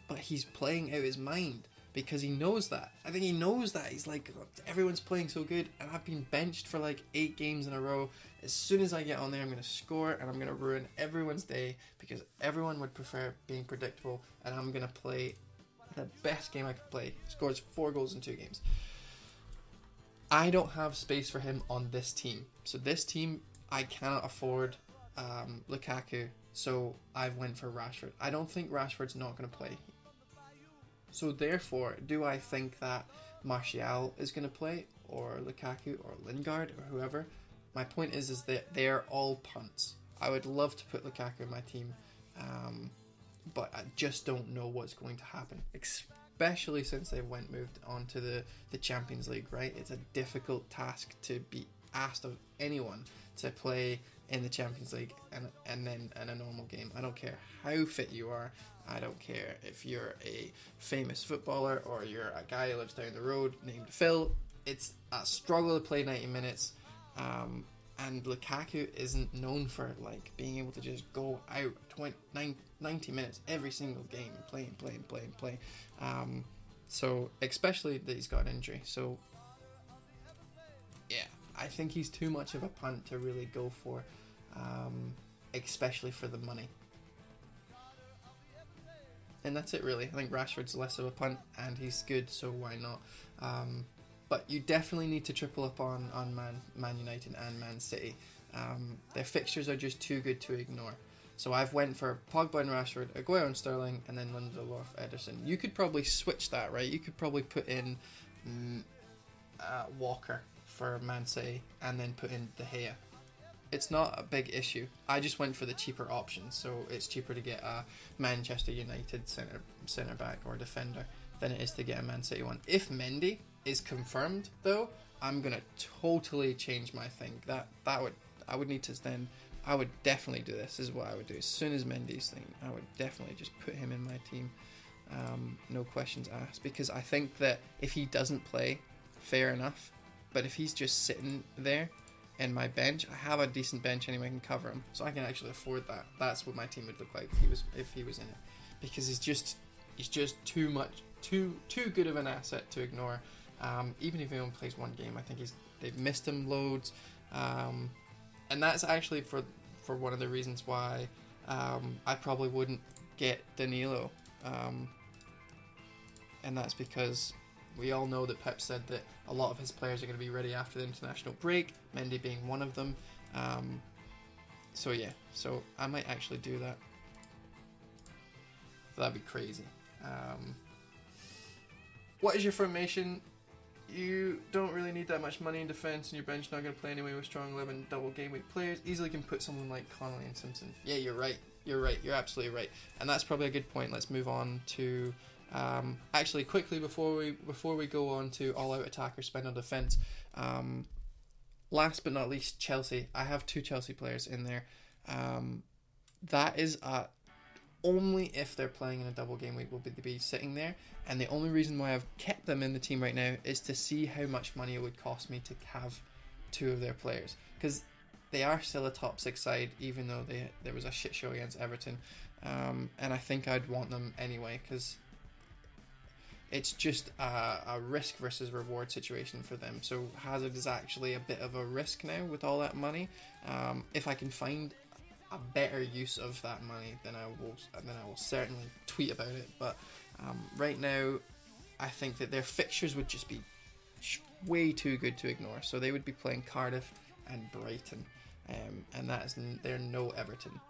but he's playing out his mind because he knows that. I think he knows that. He's like, everyone's playing so good, and I've been benched for like 8 games in a row. As soon as I get on there, I'm going to score, and I'm going to ruin everyone's day because everyone would prefer being predictable, and I'm going to play the best game I could play. Scores 4 goals in 2 games. I don't have space for him on this team. So this team, I cannot afford Lukaku. So I went for Rashford. I don't think Rashford's not going to play. So therefore, do I think that Martial is going to play, or Lukaku, or Lingard, or whoever? My point is that they are all punts. I would love to put Lukaku in my team, but I just don't know what's going to happen. Especially since they moved on to the Champions League, right? It's a difficult task to be asked of anyone to play in the Champions League and then in a normal game. I don't care how fit you are. I don't care if you're a famous footballer or you're a guy who lives down the road named Phil. It's a struggle to play 90 minutes. And Lukaku isn't known for like being able to just go out 90 minutes every single game, playing. So especially that he's got an injury. So yeah, I think he's too much of a punt to really go for, especially for the money. And that's it really. I think Rashford's less of a punt and he's good, so why not? But you definitely need to triple up on Man United and Man City. Their fixtures are just too good to ignore. So I've went for Pogba and Rashford, Aguero and Sterling, and then Lindelof, Ederson. You could probably switch that, right? You could probably put in Walker for Man City and then put in De Gea. It's not a big issue. I just went for the cheaper option, so it's cheaper to get a Manchester United centre back or defender than it is to get a Man City one. If Mendy is confirmed, though, I'm gonna totally change my thing. I would definitely do this. This is what I would do. As soon as Mendy's thing, I would definitely just put him in my team. No questions asked, because I think that if he doesn't play, fair enough. But if he's just sitting there in my bench, I have a decent bench anyway. I can cover him, so I can actually afford that. That's what my team would look like if he was in it, because he's just too good of an asset to ignore. Even if he only plays one game, I think they've missed him loads, and that's actually for one of the reasons why I probably wouldn't get Danilo, and that's because we all know that Pep said that a lot of his players are going to be ready after the international break, Mendy being one of them. So yeah, so I might actually do that. That'd be crazy. What is your formation? You don't really need that much money in defence, and your bench not going to play anyway with strong 11 double game week players. Easily can put someone like Connolly and Simpson. Yeah, you're right. You're absolutely right. And that's probably a good point. Let's move on to actually quickly before we go on to all out attack or spend on defence. Last but not least, Chelsea. I have 2 Chelsea players in there. That is only if they're playing in a double game week will be sitting there, and the only reason why I've kept them in the team right now is to see how much money it would cost me to have 2 of their players, because they are still a top 6 side, even though there was a shit show against Everton, and I think I'd want them anyway, because it's just a risk versus reward situation for them. So Hazard is actually a bit of a risk now with all that money. If I can find a better use of that money, then I will certainly tweet about it. But right now, I think that their fixtures would just be way too good to ignore. So they would be playing Cardiff and Brighton, and they're no Everton.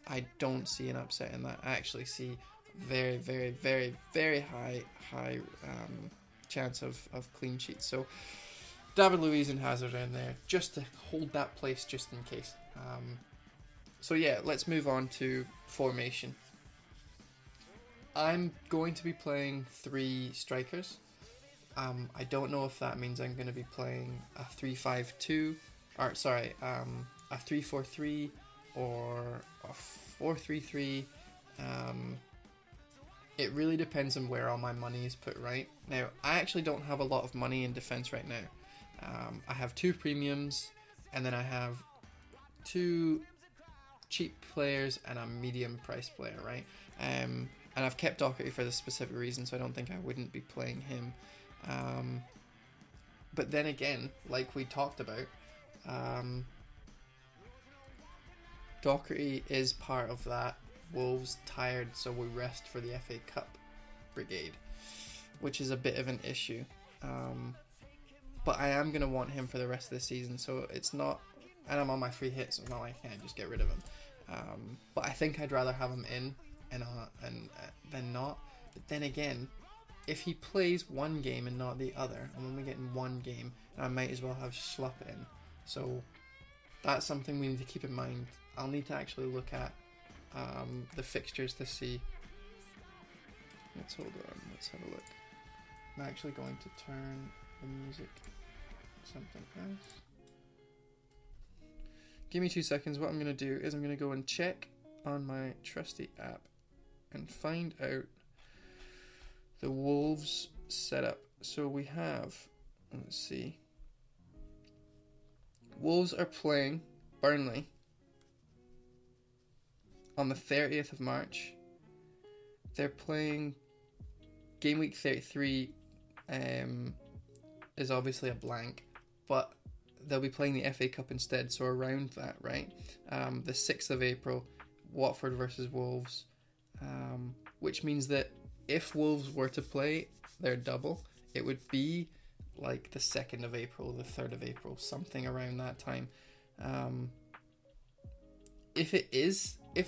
I don't see an upset in that. I actually see very, very, very, very high chance of clean sheets. So David Luiz and Hazard are in there just to hold that place just in case. So yeah, let's move on to formation. I'm going to be playing 3 strikers. I don't know if that means I'm going to be playing a 3-5-2, or sorry, a 3-4-3 or a 4-3-3. It really depends on where all my money is put right now. I actually don't have a lot of money in defense right now. I have 2 premiums, and then I have 2 cheap players and a medium price player, right? And I've kept Doherty for this specific reason, so I don't think I wouldn't be playing him. But then again, like we talked about, Doherty is part of that Wolves tired, so we rest for the FA Cup brigade, which is a bit of an issue. But I am going to want him for the rest of the season, so it's not, and I'm on my free hit, so it's not like I can't just get rid of him. But I think I'd rather have him in and than not. But then again, if he plays one game and not the other, I'm only getting one game, I might as well have Schlupp in. So that's something we need to keep in mind. I'll need to actually look at the fixtures to see. Let's hold on. Let's have a look. I'm actually going to turn the music to something else. Give me 2 seconds. What I'm going to do is I'm going to go and check on my trusty app and find out the Wolves setup. So we have, let's see, Wolves are playing Burnley on the 30th of March. They're playing Gameweek 33 is obviously a blank, but they'll be playing the FA Cup instead, so around that, right? The 6th of April, Watford versus Wolves, which means that if Wolves were to play their double, it would be like the 2nd of April, the 3rd of April, something around that time. If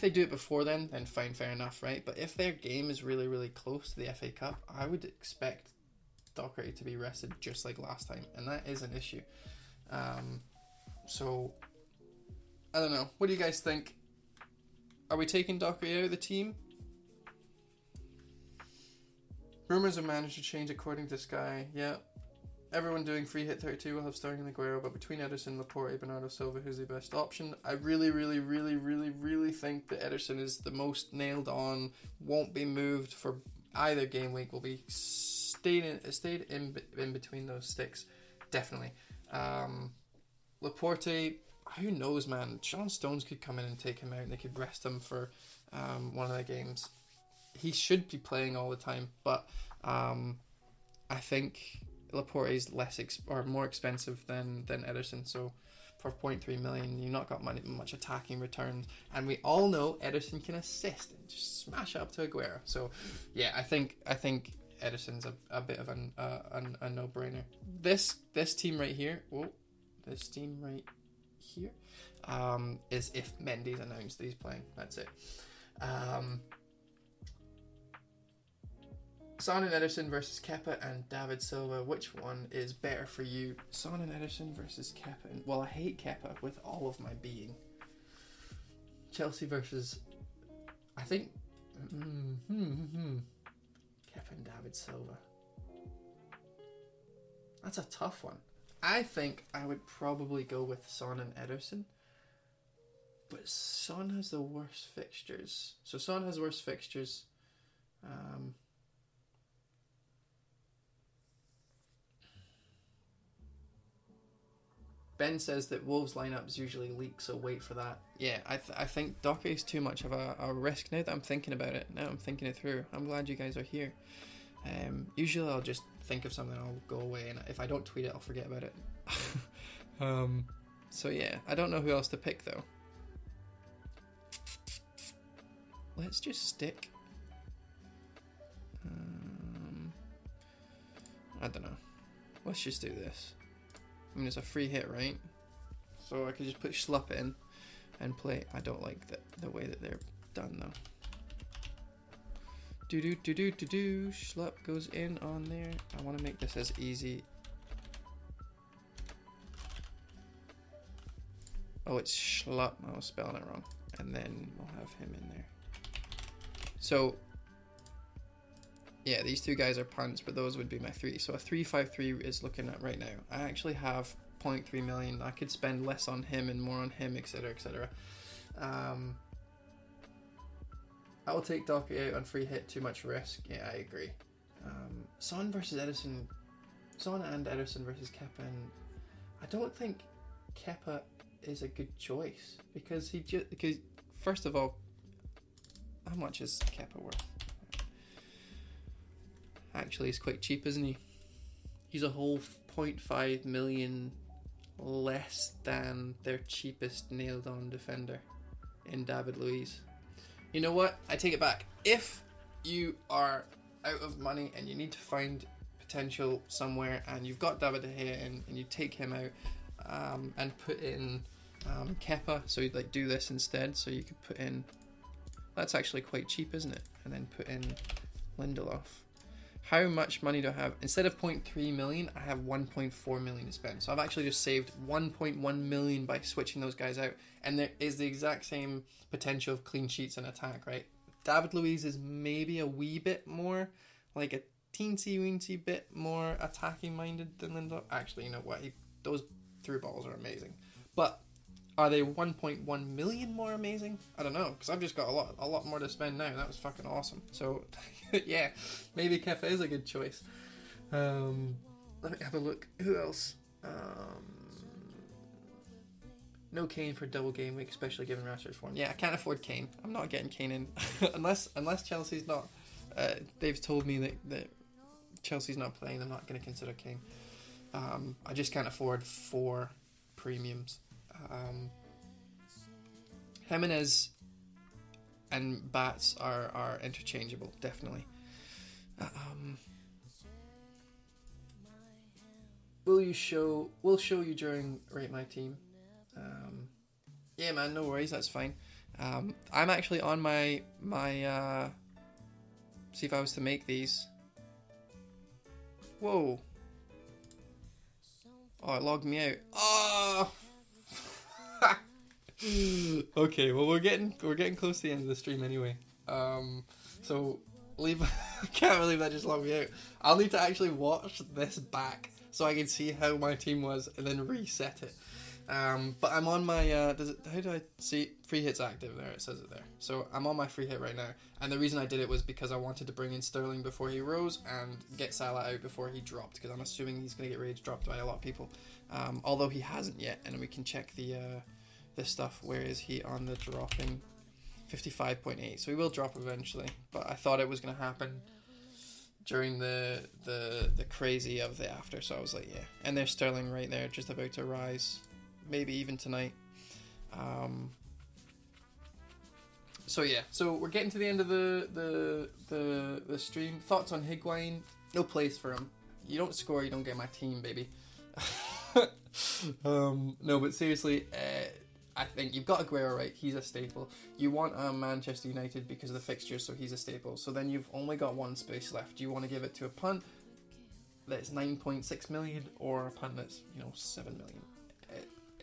they do it before then fine, fair enough, right? But if their game is really, really close to the FA Cup, I would expect Doherty to be rested just like last time, and that is an issue. So, I don't know. What do you guys think? Are we taking Doherty out of the team? Rumours of manager change according to Sky. Yeah. Everyone doing free hit 32 will have Sterling and Aguero, but between Ederson, Laporte, Bernardo Silva, who's the best option? I really, really, really, really, really think that Ederson is the most nailed on, won't be moved for either game week, will be stayed in between those sticks, definitely. Laporte, who knows, man? John Stones could come in and take him out, and they could rest him for one of the games. He should be playing all the time, but I think Laporte is more expensive than Ederson. So for 0.3 million, you've not got much attacking returns, and we all know Ederson can assist and just smash up to Aguero. So yeah, I think Ederson's a bit of a no-brainer. This team right here, is if Mendy's announced that he's playing. That's it. Son and Ederson versus Kepa and David Silva. Which one is better for you? Son and Ederson versus Kepa. Well, I hate Kepa with all of my being. Chelsea versus, I think, Kepa and David Silva. That's a tough one. I think I would probably go with Son and Ederson. But Son has the worst fixtures. So Son has worse fixtures. Ben says that Wolves lineups usually leak, so wait for that. Yeah, I think Doherty is too much of a risk now that I'm thinking about it. Now I'm thinking it through. I'm glad you guys are here. Usually I'll just think of something and I'll go away, and if I don't tweet it, I'll forget about it. So yeah, I don't know who else to pick though. Let's just stick. I don't know. Let's just do this. I mean, it's a free hit, right? So I could just put Schlupp in and play. I don't like the way that they're done though. Schlupp goes in on there. I want to make this as easy. Oh, it's Schlupp. I was spelling it wrong. And then we'll have him in there. So yeah, these two guys are punts, but those would be my 3. So a 3-5-3 is looking at right now. I actually have 0.3 million. I could spend less on him and more on him, etc., etc. I will take Doherty out on free hit. Too much risk. Yeah, I agree. Son versus Ederson. Son and Ederson versus Kepa. I don't think Kepa is a good choice because first of all, how much is Kepa worth? Actually, he's quite cheap, isn't he? He's a whole 0.5 million less than their cheapest nailed-on defender in David Luiz. You know what? I take it back. If you are out of money and you need to find potential somewhere and you've got David De Gea in and you take him out and put in Kepa, so you'd like do this instead, so you could put in, that's actually quite cheap, isn't it? And then put in Lindelof. How much money do I have? Instead of 0.3 million, I have 1.4 million to spend. So I've actually just saved 1.1 million by switching those guys out. And there is the exact same potential of clean sheets and attack, right? David Luiz is maybe a wee bit more, like a teensy-weensy bit more attacking minded than Lindelof. Actually, you know what? Those through balls are amazing. But are they 1.1 million more amazing? I don't know, because I've just got a lot more to spend now. That was fucking awesome. So, yeah, maybe Kepa is a good choice. Let me have a look. Who else? No Kane for double game week, especially given Rashford's form. Yeah, I can't afford Kane. I'm not getting Kane in unless Chelsea's not. They've told me that Chelsea's not playing. I'm not going to consider Kane. I just can't afford 4 premiums. Jimenez and Bats are interchangeable, definitely. We'll show you during Rate My Team. Yeah, man, no worries, that's fine. I'm actually on my see if I was to make these. Whoa. Oh, it logged me out. Oh. Okay, well we're getting close to the end of the stream anyway. So leave. I can't believe that just logged me out. I'll need to actually watch this back so I can see how my team was and then reset it. But I'm on my how do I see free hits active there? It says it there. So I'm on my free hit right now, and the reason I did it was because I wanted to bring in Sterling before he rose and get Salah out before he dropped, because I'm assuming he's going to get rage dropped by a lot of people. Although he hasn't yet, and we can check the stuff. Where is he on the dropping? 55.8. So he will drop eventually, but I thought it was going to happen during the crazy of the after, so I was like, yeah. And there's Sterling right there, just about to rise, maybe even tonight. So yeah, so we're getting to the end of the stream. Thoughts on Higuain? No place for him. You don't score, you don't get my team, baby. No, but seriously, I think you've got Aguero, right? He's a staple. You want Manchester United because of the fixtures, so he's a staple. So then you've only got one space left. Do you want to give it to a punt that's 9.6 million or a punt that's 7 million?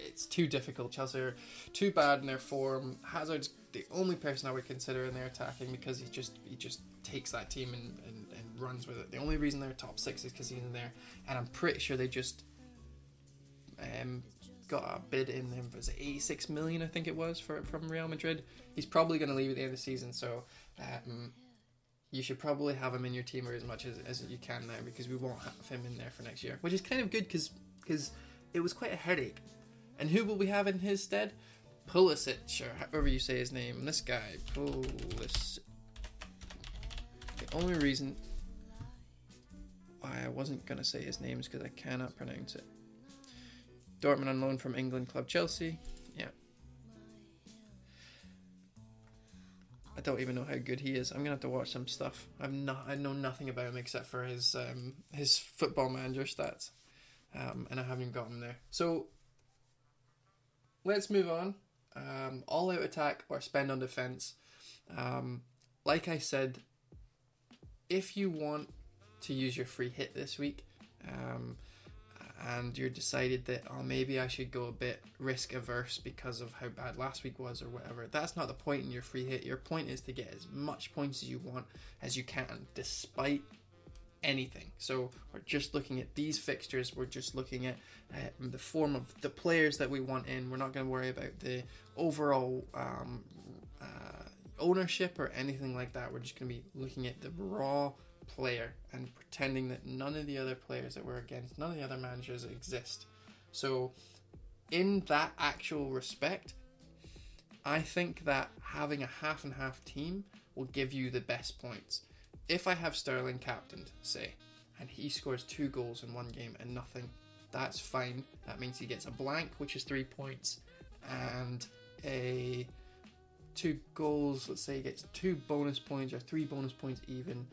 It's too difficult. Chelsea are too bad in their form. Hazard's the only person I would consider in their attacking, because he just takes that team and runs with it. The only reason they're top 6 is because he's in there, and I'm pretty sure they just got a bid in there. Was it 86 million? I think it was from Real Madrid. He's probably going to leave at the end of the season, so you should probably have him in your team or as much as you can now, because we won't have him in there for next year, which is kind of good because it was quite a headache. And who will we have in his stead? Pulisic, or however you say his name. This guy, Pulisic. The only reason why I wasn't going to say his name is because I cannot pronounce it. Dortmund on loan from England club Chelsea. Yeah. I don't even know how good he is. I'm gonna have to watch some stuff. I know nothing about him except for his football manager stats, and I haven't got him there. So let's move on. All out attack or spend on defense. Like I said, if you want to use your free hit this week, and you're decided that maybe I should go a bit risk averse because of how bad last week was or whatever, that's not the point in your free hit. Your point is to get as much points as you want as you can, despite anything. So we're just looking at these fixtures, we're just looking at the form of the players that we want in. We're not going to worry about the overall ownership or anything like that. We're just going to be looking at the raw player and pretending that none of the other players that we're against, none of the other managers exist. So in that actual respect, I think that having a half and half team will give you the best points. If I have Sterling captained, say, and he scores 2 goals in one game and nothing, that's fine. That means he gets a blank, which is 3 points, and a 2 goals, let's say he gets 2 bonus points or 3 bonus points even.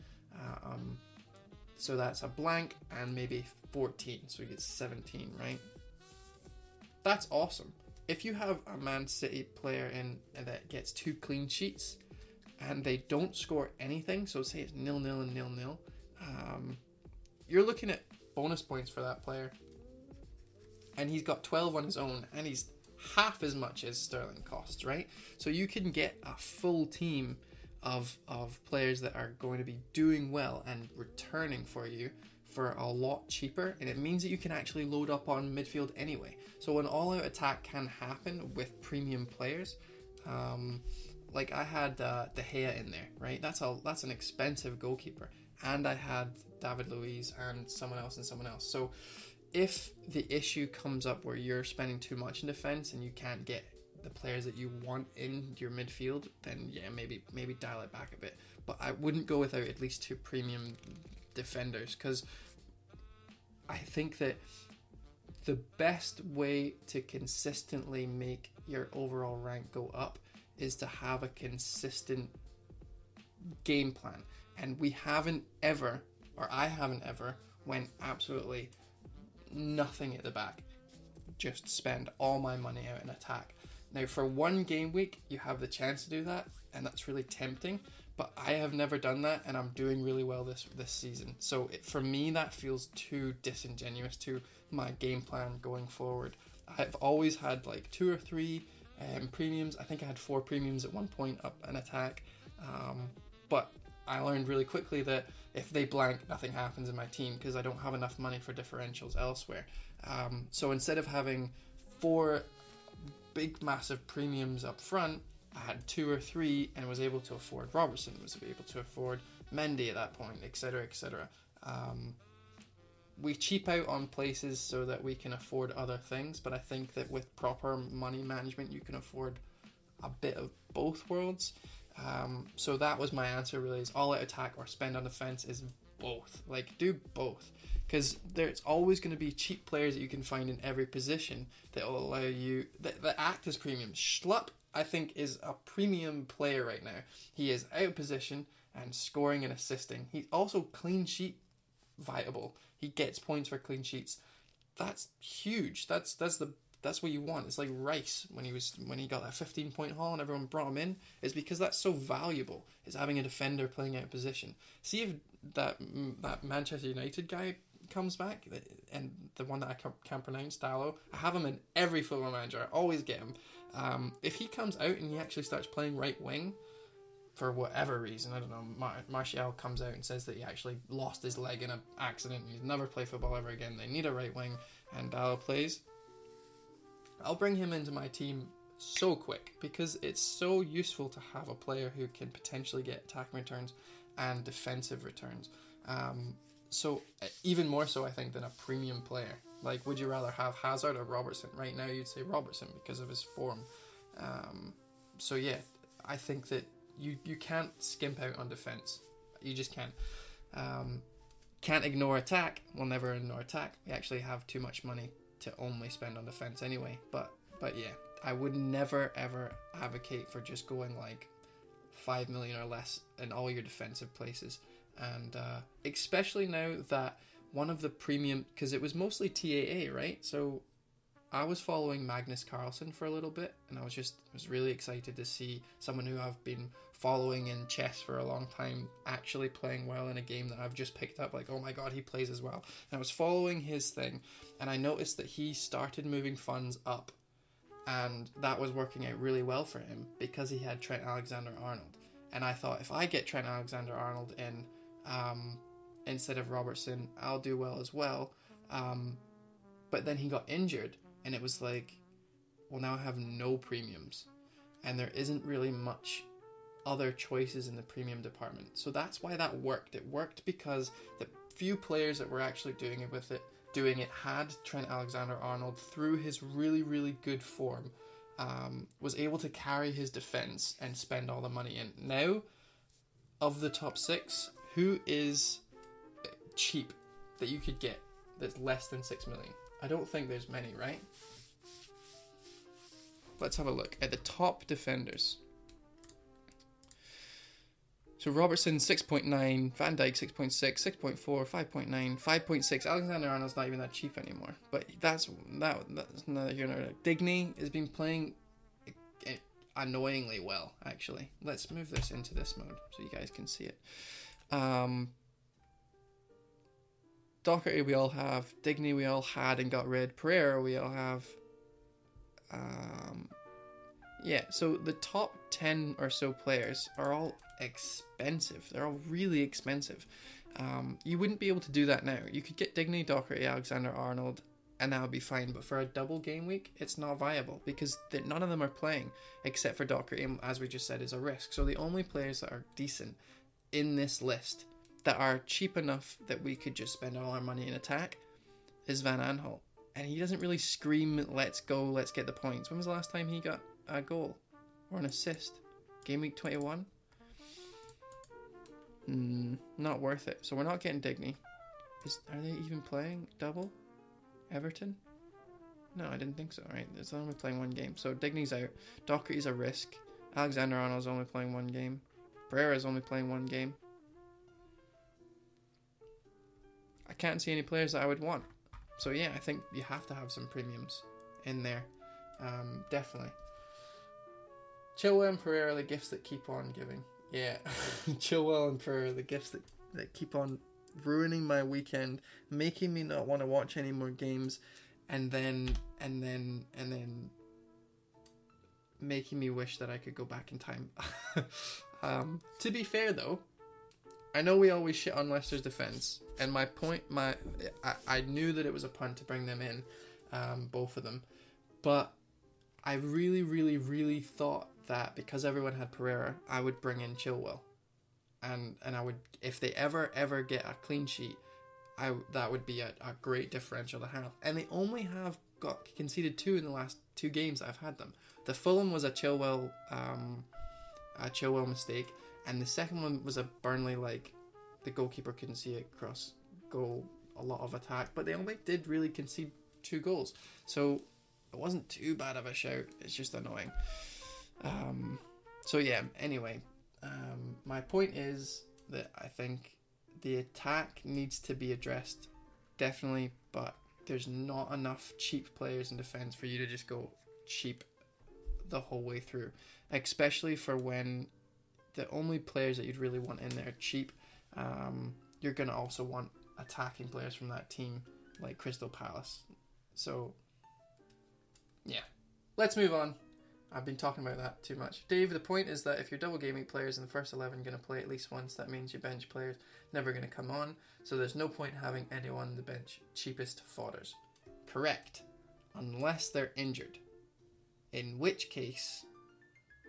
So that's a blank and maybe 14, so he gets 17, right? That's awesome. If you have a Man City player in that gets 2 clean sheets and they don't score anything, so say it's 0-0 and 0-0, you're looking at bonus points for that player. And he's got 12 on his own, and he's half as much as Sterling costs, right? So you can get a full team of players that are going to be doing well and returning for you for a lot cheaper, and it means that you can actually load up on midfield anyway. So an all-out attack can happen with premium players. Like I had De Gea in there, right? That's an expensive goalkeeper, and I had David Luiz and someone else. So if the issue comes up where you're spending too much in defense and you can't get the players that you want in your midfield, then yeah, maybe dial it back a bit. But I wouldn't go without at least 2 premium defenders, because I think that the best way to consistently make your overall rank go up is to have a consistent game plan. And I haven't ever went absolutely nothing at the back, just spend all my money out in attack. Now for one game week you have the chance to do that, and that's really tempting, but I have never done that, and I'm doing really well this season. So for me that feels too disingenuous to my game plan going forward. I've always had like 2 or 3 premiums. I think I had 4 premiums at one point up an attack, but I learned really quickly that if they blank, nothing happens in my team because I don't have enough money for differentials elsewhere. So instead of having 4 big massive premiums up front, I had 2 or 3 and was able to afford Robertson, was able to afford Mendy at that point, etc., etc. We cheap out on places so that we can afford other things, but I think that with proper money management you can afford a bit of both worlds. So that was my answer really, is all out attack or spend on defense is both. Like, do both, because there's always going to be cheap players that you can find in every position that will allow you that act as premium. Schlupp, I think, is a premium player right now. He is out of position and scoring and assisting. He's also clean sheet viable. He gets points for clean sheets. That's huge. That's what you want. It's like Rice when he got that 15-point haul and everyone brought him in. It's because that's so valuable, is having a defender playing out of position. See if that Manchester United guy comes back, and the one that I can't pronounce, Dallo. I have him in every football manager. I always get him. If he comes out and he actually starts playing right wing for whatever reason, I don't know, Martial comes out and says that he actually lost his leg in an accident and he's never play football ever again, they need a right wing, and Dallo plays, I'll bring him into my team so quick, because it's so useful to have a player who can potentially get attacking returns and defensive returns. So even more so, I think, than a premium player. Like, would you rather have Hazard or Robertson? Right now you'd say Robertson because of his form. So yeah, I think that you can't skimp out on defense. You just can't. Can't ignore attack. We'll never ignore attack. We actually have too much money to only spend on defense anyway. But yeah, I would never ever advocate for just going like 5 million or less in all your defensive places. And especially now that one of the premium, because it was mostly TAA, right? So I was following Magnus Carlsen for a little bit, and I was really excited to see someone who I've been following in chess for a long time actually playing well in a game that I've just picked up. Like, oh my god, he plays as well. And I was following his thing, and I noticed that he started moving funds up, and that was working out really well for him because he had Trent Alexander-Arnold. And I thought, if I get Trent Alexander-Arnold in instead of Robertson, I'll do well as well. But then he got injured, and it was like, well, now I have no premiums, and there isn't really much other choices in the premium department. So that's why that worked. It worked because the few players that were actually doing it with it doing it had Trent Alexander-Arnold, through his really, really good form, was able to carry his defense and spend all the money in. Now, of the top 6, who is cheap that you could get that's less than 6 million? I don't think there's many, right? Let's have a look at the top defenders. So Robertson 6.9, Van Dijk 6.6, 6.4, 5.9, 5.6. Alexander-Arnold's not even that cheap anymore. But that's neither here nor there. Digne has been playing annoyingly well, actually. Let's move this into this mode so you guys can see it. Doherty we all have. Digne we all had and got rid. Pereira we all have. Yeah, so the top 10 or so players are all expensive. They're all really expensive. You wouldn't be able to do that now. You could get Digne, Doherty, Alexander-Arnold, and that would be fine. But for a double game week, it's not viable because none of them are playing, except for Doherty, and as we just said, is a risk. So the only players that are decent in this list that are cheap enough that we could just spend all our money in attack is Van Aanholt. And he doesn't really scream, let's go, let's get the points. When was the last time he got a goal or an assist? Gameweek 21? Not worth it. So we're not getting Digne. Are they even playing double? Everton? No, I didn't think so. Right, it's only playing one game. So Digne's out. Doherty's a risk. Alexander-Arnold's only playing one game. Pereira's only playing one game. I can't see any players that I would want. So yeah, I think you have to have some premiums in there. Definitely. Chilwell and Pereira, the gifts that keep on giving. Yeah, Chilwell and Pereira, the gifts that keep on ruining my weekend, making me not want to watch any more games, and then making me wish that I could go back in time. To be fair though, I know we always shit on Leicester's defence, and my point, I knew that it was a punt to bring them in, both of them, but I really, really, really thought that because everyone had Pereira, I would bring in Chilwell, and I would, if they ever get a clean sheet, that would be a great differential to have. And they only have got conceded 2 in the last 2 games that I've had them. The Fulham was a Chilwell mistake, and the second one was a Burnley, like the goalkeeper couldn't see it cross goal, a lot of attack, but they only did really concede 2 goals, so it wasn't too bad of a shout. It's just annoying. So yeah, anyway, my point is that I think the attack needs to be addressed, definitely, but there's not enough cheap players in defense for you to just go cheap the whole way through, especially for when the only players that you'd really want in there are cheap. You're going to also want attacking players from that team, like Crystal Palace. So yeah, let's move on. I've been talking about that too much. Dave, the point is that if you're double gaming players in the first 11 going to play at least once, that means your bench players never going to come on, so there's no point having anyone on the bench. Cheapest fodders. Correct. Unless they're injured. In which case,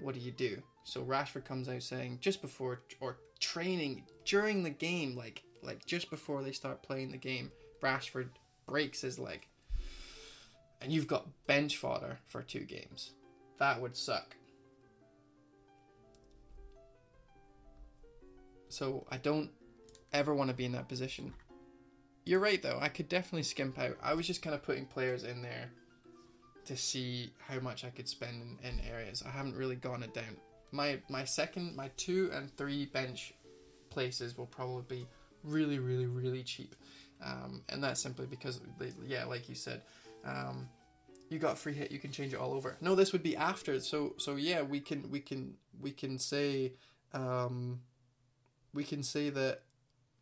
what do? So Rashford comes out saying just before, or training during the game, like just before they start playing the game, Rashford breaks his leg. And you've got bench fodder for 2 games. That would suck. So I don't ever want to be in that position. You're right though, I could definitely skimp out. I was just kind of putting players in there to see how much I could spend in areas. I haven't really gone it down. My 2 and 3 bench places will probably be really, really, really cheap. And that's simply because, yeah, like you said, you got free hit, you can change it all over. No, this would be after. So yeah, we can say that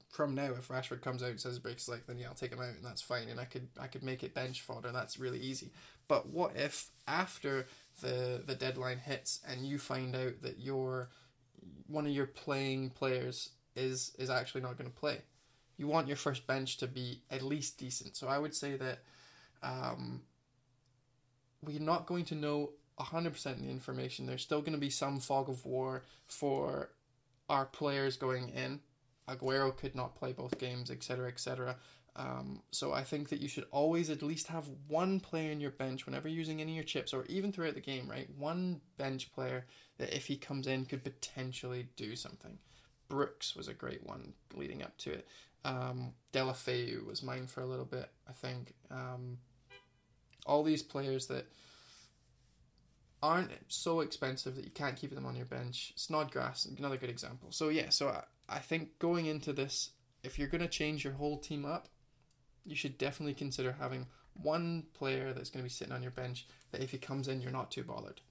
from now, if Rashford comes out and says breaks leg, then yeah, I'll take him out and that's fine, and I could make it bench fodder. That's really easy. But what if after the deadline hits and you find out that one of your playing players is actually not going to play? You want your first bench to be at least decent. So I would say that we're not going to know 100% of the information. There's still going to be some fog of war for our players going in. Aguero could not play both games, etc., etc. So I think that you should always at least have one player in your bench whenever you're using any of your chips, or even throughout the game, right? One bench player that if he comes in could potentially do something. Brooks was a great one leading up to it. Delafeu was mine for a little bit, I think. All these players that aren't so expensive that you can't keep them on your bench. Snodgrass, another good example. So yeah, I think going into this, if you're going to change your whole team up, you should definitely consider having one player that's going to be sitting on your bench that if he comes in, you're not too bothered.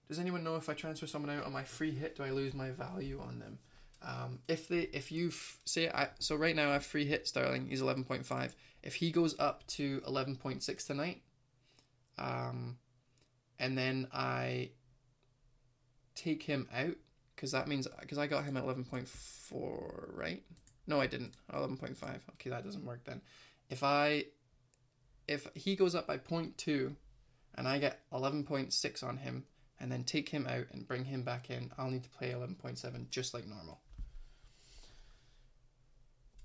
Does anyone know if I transfer someone out on my free hit, do I lose my value on them? So right now I have free hit Sterling, he's 11.5. If he goes up to 11.6 tonight, and then I take him out, because I got him at 11.4, right? No, I didn't. 11.5. Okay, that doesn't work then. If he goes up by 0.2 and I get 11.6 on him and then take him out and bring him back in, I'll need to play 11.7 just like normal.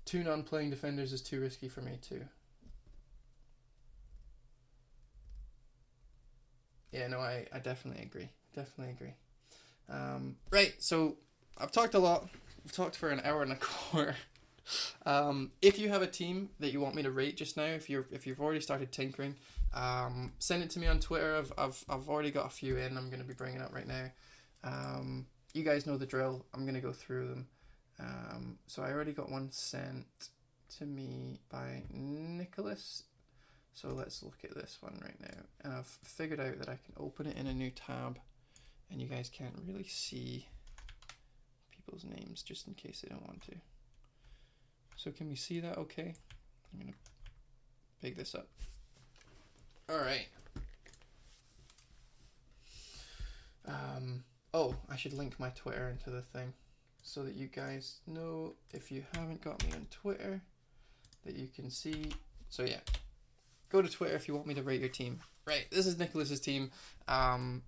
2 non-playing defenders is too risky for me too. Yeah, no, I definitely agree. Right, so I've talked a lot. I've talked for an hour and a quarter. If you have a team that you want me to rate just now, if you've already started tinkering, send it to me on Twitter. I've already got a few in. I'm going to be bringing up right now. You guys know the drill. I'm going to go through them. So I already got one sent to me by Nicholas. So let's look at this one right now. And I've figured out that I can open it in a new tab, and you guys can't really see people's names just in case they don't want to. So can we see that okay? I'm going to big this up. All right. Oh, I should link my Twitter into the thing so that you guys know, if you haven't got me on Twitter, that you can see. So yeah, go to Twitter if you want me to rate your team. Right, this is Nicholas's team. And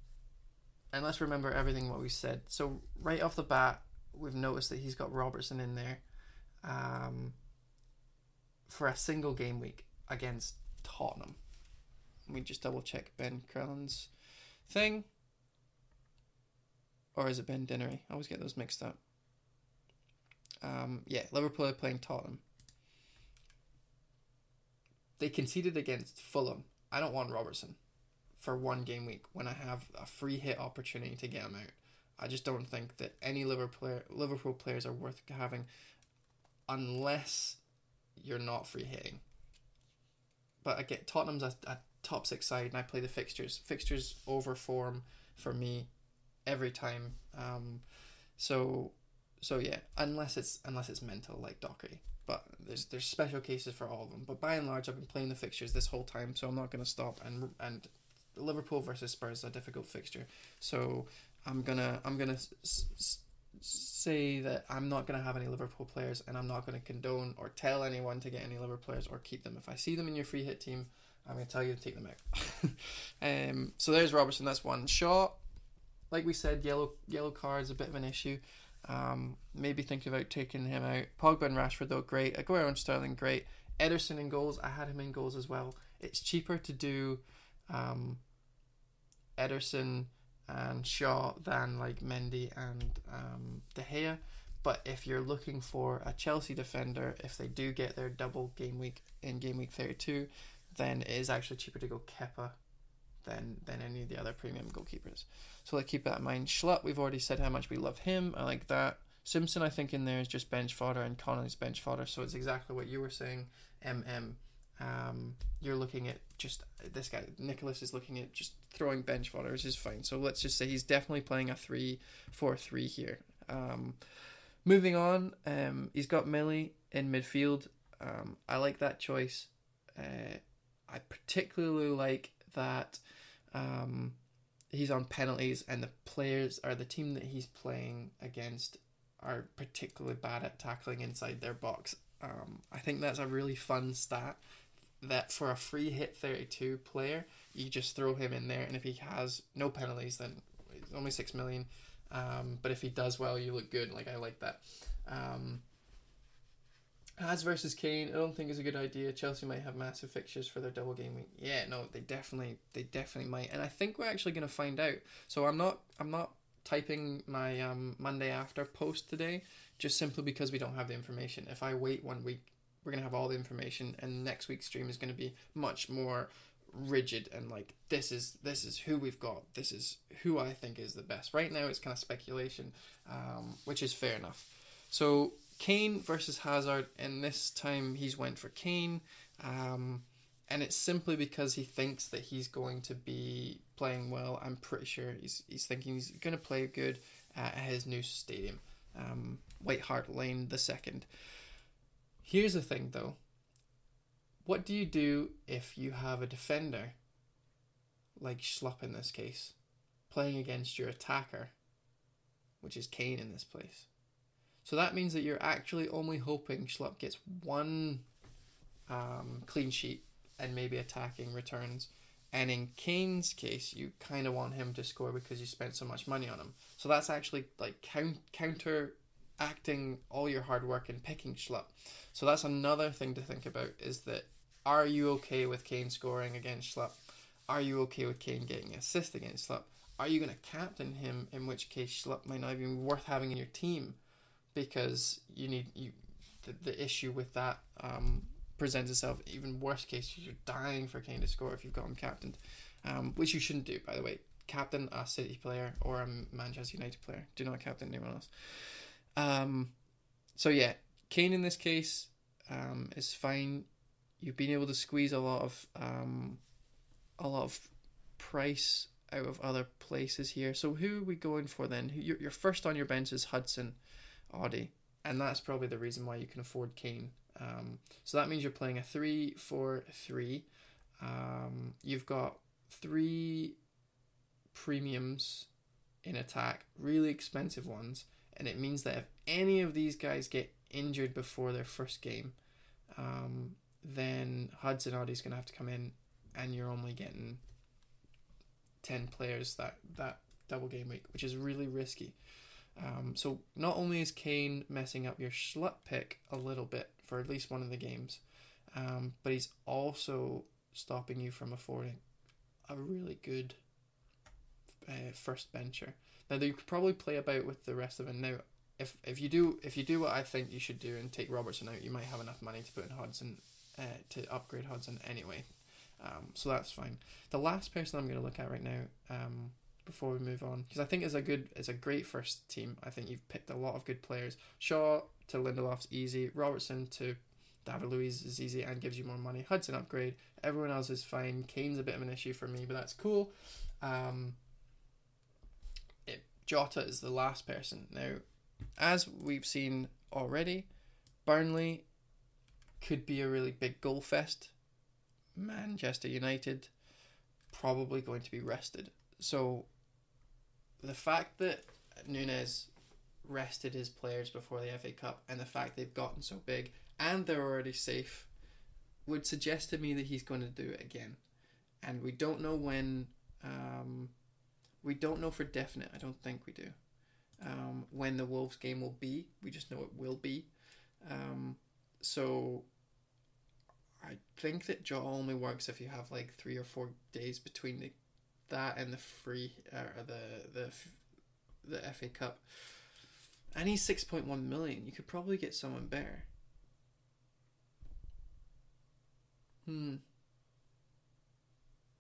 let's remember everything what we said. So right off the bat, we've noticed that he's got Robertson in there for a single game week against Tottenham. Let me just double check Ben Crellin's thing. Or is it Ben Dinnery? I always get those mixed up. Yeah, Liverpool are playing Tottenham. They conceded against Fulham. I don't want Robertson for one game week when I have a free hit opportunity to get him out. I just don't think that any Liverpool players are worth having unless you're not free hitting. But again, Tottenham's a top 6 side, and I play the fixtures. Fixtures over form for me every time. So yeah, unless it's mental like Doherty. But there's special cases for all of them. But by and large, I've been playing the fixtures this whole time, so I'm not going to stop. And Liverpool versus Spurs is a difficult fixture, so I'm gonna say that I'm not gonna have any Liverpool players, and I'm not gonna condone or tell anyone to get any Liverpool players or keep them. If I see them in your free hit team, I'm gonna tell you to take them out. So there's Robertson. That's one. Shaw, like we said, yellow card is a bit of an issue. Maybe think about taking him out. Pogba and Rashford though, great. Aguero and Sterling, great. Ederson in goals, I had him in goals as well. It's cheaper to do Ederson and Shaw than like Mendy and De Gea. But if you're looking for a Chelsea defender, if they do get their double game week in game week 32, then it is actually cheaper to go Kepa than any of the other premium goalkeepers. So let's keep that in mind. Schlupp, we've already said how much we love him. I like that. Simpson, I think in there is just bench fodder, and Connolly's bench fodder. So it's exactly what you were saying. You're looking at just this guy. Nicholas is looking at just throwing bench fodder, which is fine. So let's just say he's definitely playing a 3-4-3 here. Moving on, he's got Millie in midfield. I like that choice. I particularly like that he's on penalties, and the team that he's playing against are particularly bad at tackling inside their box. I think that's a really fun stat, that for a free hit 32 player, you just throw him in there, and if he has no penalties, then it's only 6 million. But if he does well, you look good. Like, I like that. Haz versus Kane, I don't think is a good idea. Chelsea might have massive fixtures for their double game week. Yeah, no, they definitely might, and I think we're actually going to find out. So I'm not typing my Monday after post today, just simply because we don't have the information. If I wait 1 week, we're going to have all the information, and next week's stream is going to be much more rigid and like, this is who we've got, this is who I think is the best. Right now it's kind of speculation, which is fair enough. So Kane versus Hazard, and this time he's went for Kane, and it's simply because he thinks that he's going to be playing well. I'm pretty sure he's thinking he's going to play good at his new stadium, White Hart Lane II. Here's the thing though, what do you do if you have a defender, like Schlupp in this case, playing against your attacker, which is Kane in this place? So that means that you're actually only hoping Schlupp gets one clean sheet and maybe attacking returns. And in Kane's case, you kind of want him to score because you spent so much money on him. So that's actually like counteracting all your hard work in picking Schlupp. So that's another thing to think about, is that, are you okay with Kane scoring against Schlupp? Are you okay with Kane getting an assist against Schlupp? Are you going to captain him, in which case Schlupp might not even be worth having in your team? Because the issue with that presents itself. Even worst case, you're dying for Kane to score if you've got him captained, which you shouldn't do, by the way. Captain a City player or a Manchester United player. Do not captain anyone else. So yeah, Kane in this case is fine. You've been able to squeeze a lot of price out of other places here. So who are we going for then? Your first on your bench is Hudson Odoi, and that's probably the reason why you can afford Kane. So that means you're playing a 3-4-3. You've got 3 premiums in attack, really expensive ones, and it means that if any of these guys get injured before their first game, then Hudson Odoi's going to have to come in, and you're only getting 10 players that double game week, which is really risky. So not only is Kane messing up your Schlupp pick a little bit for at least one of the games, but he's also stopping you from affording a really good first bencher. Now you could probably play about with the rest of it. Now, if you do what I think you should do and take Robertson out, you might have enough money to put in Hudson, to upgrade Hudson anyway. So that's fine. The last person I'm going to look at right now, before we move on, because I think it's a great first team. I think you've picked a lot of good players. Shaw to Lindelof's easy. Robertson to David Luiz is easy and gives you more money. Hudson upgrade. Everyone else is fine. Kane's a bit of an issue for me, but that's cool. Jota is the last person. Now, as we've seen already, Burnley could be a really big goal fest. Manchester United probably going to be rested. So the fact that Nunes rested his players before the FA Cup, and the fact they've gotten so big and they're already safe, would suggest to me that he's going to do it again. And we don't know when. We don't know for definite. I don't think we do. When the Wolves game will be, we just know it will be. So I think that Jota only works if you have like 3 or 4 days between that and the free the FA Cup, and he's 6.1 million. You could probably get someone better.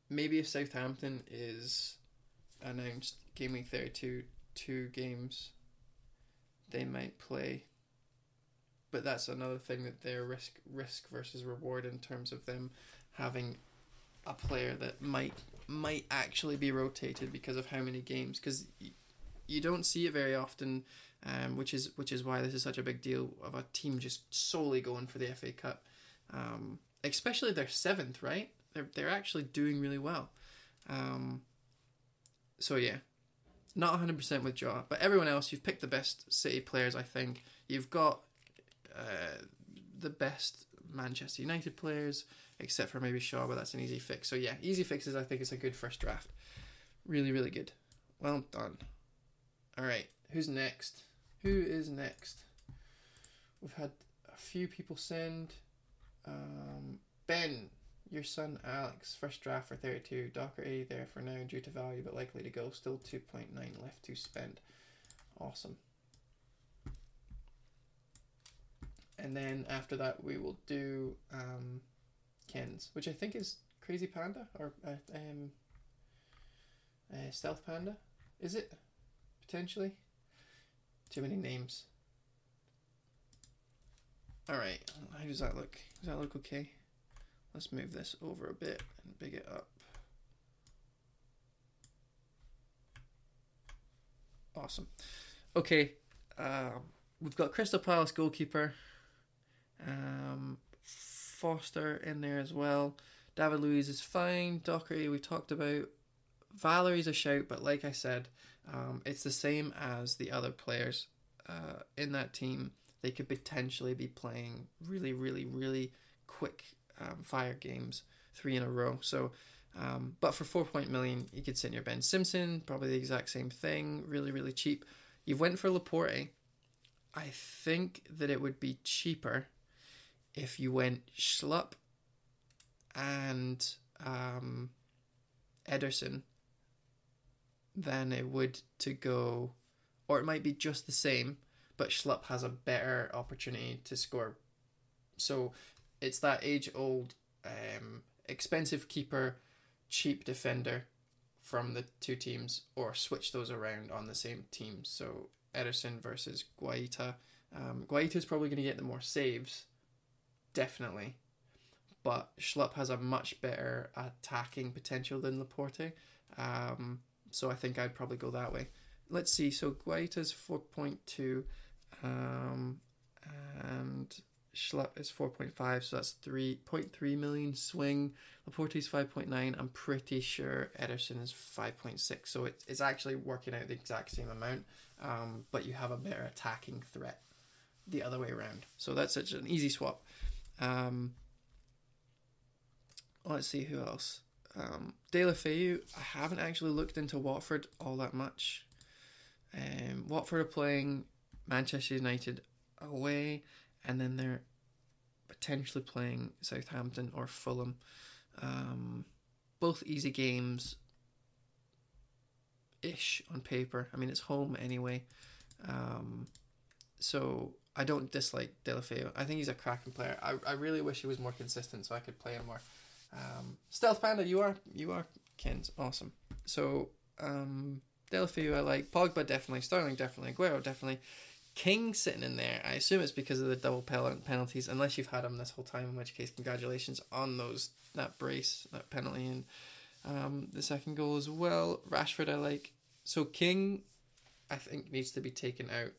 Maybe if Southampton is announced Gameweek 32, 2 games, they might play. But that's another thing, that they're risk versus reward in terms of them having a player that might actually be rotated because of how many games. Because you don't see it very often, which is why this is such a big deal, of a team just solely going for the FA Cup. Especially their 7th, right? They're actually doing really well. So yeah, not 100% with Jota, but everyone else, you've picked the best City players. I think you've got the best Manchester United players, except for maybe Shaw, but that's an easy fix. So yeah, easy fixes. I think it's a good first draft. Really, really good. Well done. All right, who's next? Who is next? We've had a few people send. Ben, your son Alex, first draft for 32. Docker 80 there for now, due to value, but likely to go. Still 2.9 left to spend. Awesome. And then after that, we will do Ken's, which I think is Crazy Panda or Stealth Panda. Is it? Potentially? Too many names. Alright, how does that look? Does that look okay? Let's move this over a bit and big it up. Awesome. Okay, we've got Crystal Palace goalkeeper. Foster in there as well. David Luiz is fine. Dockery we talked about. Valerie's a shout, but like I said, it's the same as the other players in that team. They could potentially be playing really, really, really quick fire games, 3 in a row. So, but for 4 million, you could sit in your bench. Simpson, probably the exact same thing. Really, really cheap. You went for Laporte. I think that it would be cheaper if you went Schlupp and Ederson than it would to go, or it might be just the same, but Schlupp has a better opportunity to score. So it's that age-old expensive keeper, cheap defender from the two teams, or switch those around on the same team. So Ederson versus Guaita. Guaita's probably going to get the more saves, definitely, but Schlupp has a much better attacking potential than Laporte. So I think I'd probably go that way. Let's see. So Guaita's 4.2, and Schlupp is 4.5. So that's 3.3 million swing. Laporte's 5.9. I'm pretty sure Ederson is 5.6. So it's actually working out the exact same amount, but you have a better attacking threat the other way around. So that's such an easy swap. Let's see who else. De La Feu, I haven't actually looked into Watford all that much. Watford are playing Manchester United away, and then they're potentially playing Southampton or Fulham. Both easy games ish on paper. I mean, it's home anyway. So I don't dislike De La Feu. I think he's a cracking player. I really wish he was more consistent so I could play him more. Stealth Panda, you are Ken's awesome. So De La Feu I like. Pogba definitely, Sterling definitely, Aguero definitely. King sitting in there. I assume it's because of the double penalties, unless you've had him this whole time, in which case congratulations on that brace, that penalty, and the second goal as well. Rashford I like. So King I think needs to be taken out.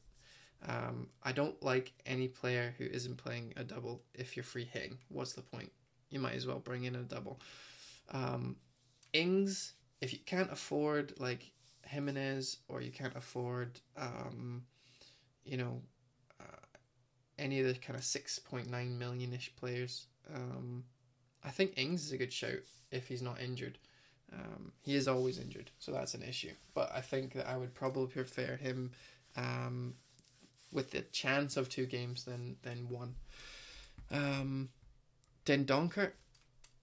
I don't like any player who isn't playing a double. If you're free hitting, what's the point? You might as well bring in a double. Ings, if you can't afford like Jimenez, or you can't afford any of the kind of 6.9 million-ish players, I think Ings is a good shout if he's not injured. He is always injured, so that's an issue. But I think that I would probably prefer him with the chance of 2 games than 1. Dendonker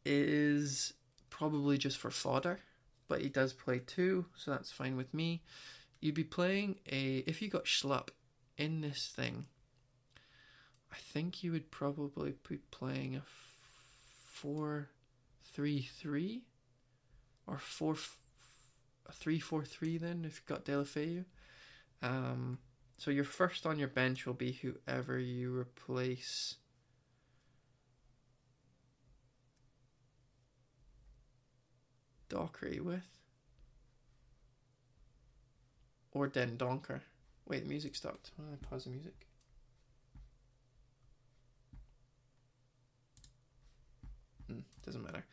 is probably just for fodder, but he does play 2, so that's fine with me. You'd be playing if you got Schlupp in this thing, I think you would probably be playing a 4-3-3 or 3-4-3 then if you've got De La Feu. So your first on your bench will be whoever you replace Dockery with, or Dendonker. Wait, the music stopped. Why did I pause the music? Doesn't matter.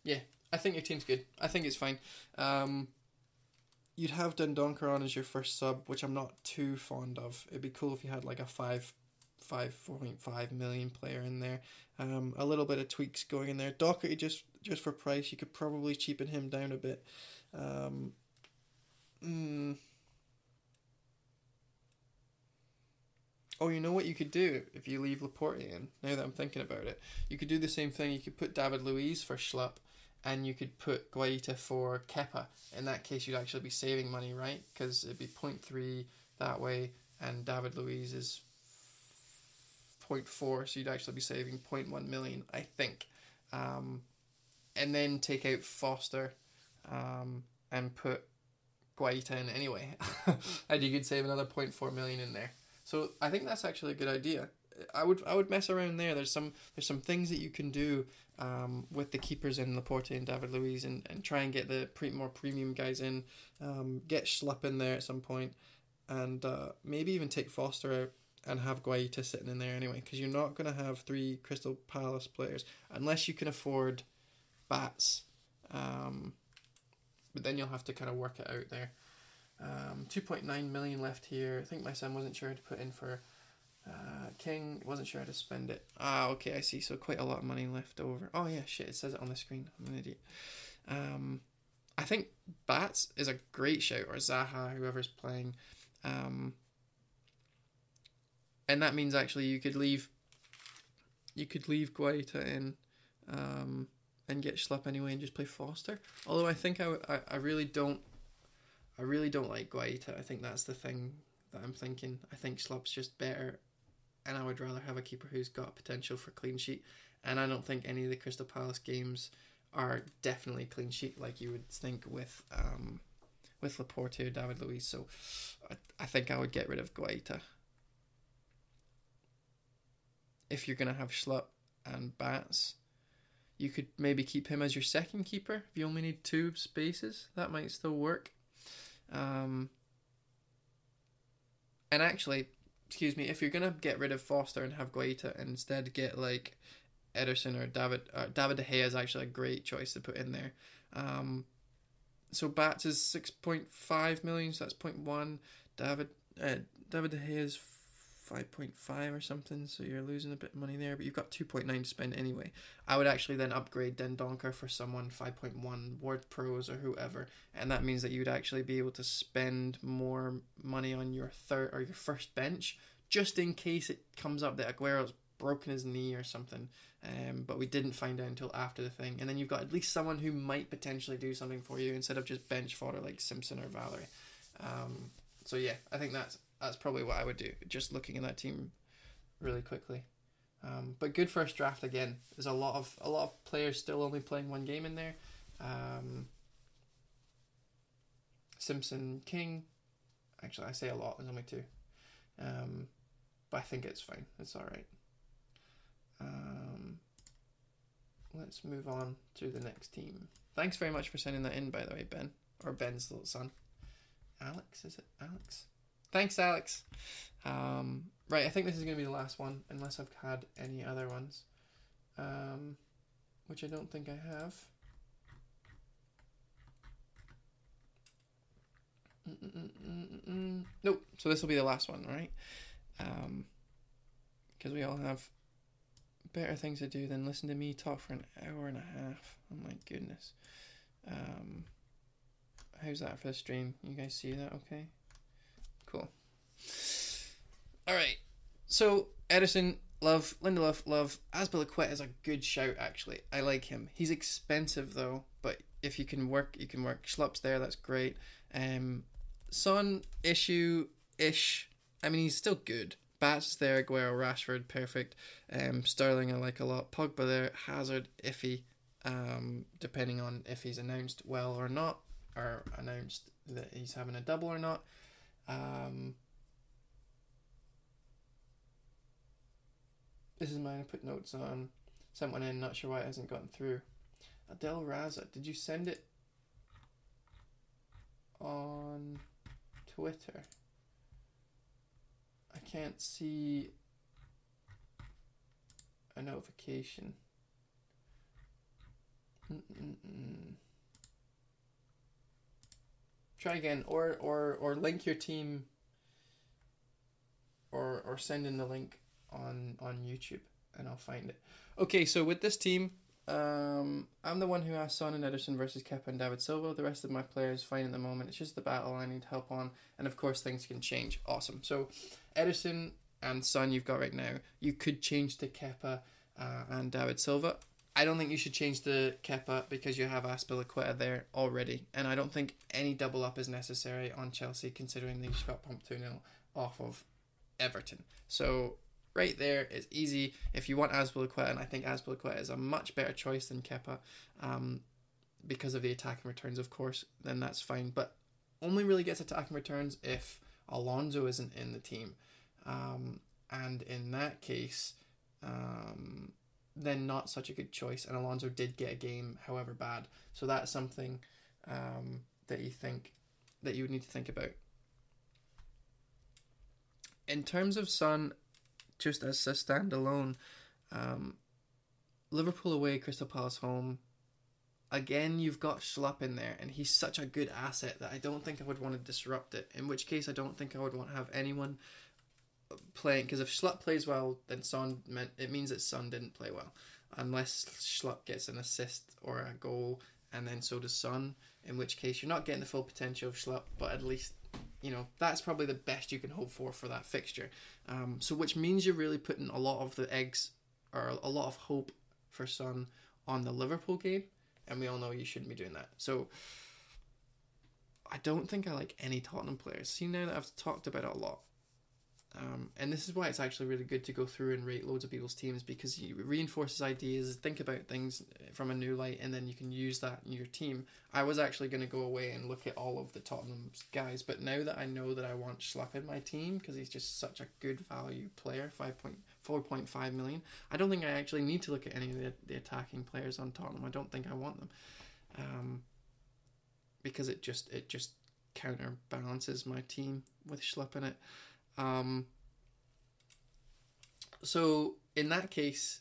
Yeah, I think your team's good. I think it's fine. You'd have Dendonker on as your first sub, which I'm not too fond of. It'd be cool if you had like a 5 5.5 million player in there. A little bit of tweaks going in there. Doherty, just for price, you could probably cheapen him down a bit. Oh, you know what you could do if you leave Laporte in? Now that I'm thinking about it, you could do the same thing. You could put David Luiz for Schlupp, and you could put Guaita for Kepa. In that case, you'd actually be saving money, right? Because it'd be 0.3 that way, and David Luiz is 0.4, so you'd actually be saving 0.1 million, I think. And then take out Foster, and put Guaita in anyway, and you could save another 0.4 million in there. So I think that's actually a good idea. I would mess around there. There's some things that you can do with the keepers in Laporte and David Luiz, and try and get the more premium guys in. Get Schlupp in there at some point, and maybe even take Foster out and have Guaita sitting in there anyway, because you're not going to have 3 Crystal Palace players unless you can afford Bats. But then you'll have to kind of work it out there. 2.9 million left here. I think my son wasn't sure how to put in for King. Wasn't sure how to spend it. Okay, I see. So quite a lot of money left over. Oh yeah, shit, it says it on the screen. I'm an idiot. I think Bats is a great shout, or Zaha, whoever's playing. And that means actually you could leave Guaita in, and get Schlupp anyway and just play Foster. Although I think I really don't like Guaita. I think that's the thing that I'm thinking. I think Schlupp's just better, and I would rather have a keeper who's got potential for clean sheet. And I don't think any of the Crystal Palace games are definitely clean sheet like you would think with Laporte or David Luiz. So I think I would get rid of Guaita. If you're going to have Schlupp and Bats, you could maybe keep him as your second keeper. If you only need 2 spaces, that might still work. And actually, excuse me, if you're going to get rid of Foster and have Guaita and instead get like Ederson or David De Gea is actually a great choice to put in there. So Bats is 6.5 million, so that's 0.1. David De Gea is 5.5 or something, so you're losing a bit of money there, but you've got 2.9 to spend anyway. I would actually then upgrade Dendoncker for someone 5.1, Ward Pros or whoever, and that means that you'd actually be able to spend more money on your third or your first bench, just in case it comes up that Aguero's broken his knee or something, but we didn't find out until after the thing, and then you've got at least someone who might potentially do something for you instead of just bench fodder like Simpson or Valerie. So yeah, I think that's probably what I would do, just looking at that team really quickly. But good first draft again. There's a lot of players still only playing 1 game in there. Simpson, King. Actually, I say a lot. There's only 2. But I think it's fine. It's all right. Let's move on to the next team. Thanks very much for sending that in, by the way, Ben. Or Ben's little son. Alex, is it? Alex? Thanks, Alex. Right, I think this is going to be the last one, unless I've had any other ones. Which I don't think I have. Nope, so this will be the last one, right? Because we all have better things to do than listen to me talk for an hour and a half. Oh my goodness. How's that for the stream? You guys see that okay? Cool. Alright. So, Ederson, love. Lindelof, love. Azpilicueta is a good shout, actually. I like him. He's expensive, though, but if you can work, you can work. Schlupp's there, that's great. Son, issue-ish. I mean, he's still good. Bats there, Aguero, Rashford, perfect. Sterling I like a lot. Pogba there, Hazard, iffy. Depending on if he's announced well or not, or announced that he's having a double or not. This is mine. I put notes on. Sent one in. Not sure why it hasn't gotten through. Adel Raza. Did you send it on Twitter? I can't see a notification. Try again, or link your team, or send in the link on YouTube, and I'll find it. Okay, so with this team, I'm the one who asked Son and Ederson versus Kepa and David Silva. The rest of my players fine at the moment. It's just the battle I need help on, and of course things can change. Awesome. So Ederson and Son you've got right now. You could change to Kepa and David Silva. I don't think you should change to Kepa because you have Azpilicueta there already, and I don't think any double up is necessary on Chelsea considering they just got pumped 2-0 off of Everton. So right there, it's easy. If you want Azpilicueta, and I think Azpilicueta is a much better choice than Kepa, because of the attacking returns, of course, then that's fine. But only really gets attacking returns if Alonso isn't in the team. And in that case, then not such a good choice. And Alonso did get a game, however bad. So that's something that you would need to think about. In terms of Son, just as a standalone, Liverpool away, Crystal Palace home. Again, you've got Schlupp in there, and he's such a good asset that I don't think I would want to disrupt it. In which case, I don't think I would want to have anyone playing, because if Schlupp plays well, then it means that Son didn't play well, unless Schlupp gets an assist or a goal, and then so does Son. In which case, you're not getting the full potential of Schlupp, but at least that's probably the best you can hope for that fixture. So which means you're really putting a lot of the eggs or a lot of hope for Son on the Liverpool game, and we all know you shouldn't be doing that. So I don't think I like any Tottenham players. See, now that I've talked about it a lot, and this is why it's actually really good to go through and rate loads of people's teams, because it reinforces ideas, think about things from a new light, and then you can use that in your team. I was actually going to go away and look at all of the Tottenham guys, but now that I know that I want Schlupp in my team, because he's just such a good value player, 4.5 million, I don't think I actually need to look at any of the attacking players on Tottenham. I don't think I want them, because it just counterbalances my team with Schlupp in it. So in that case,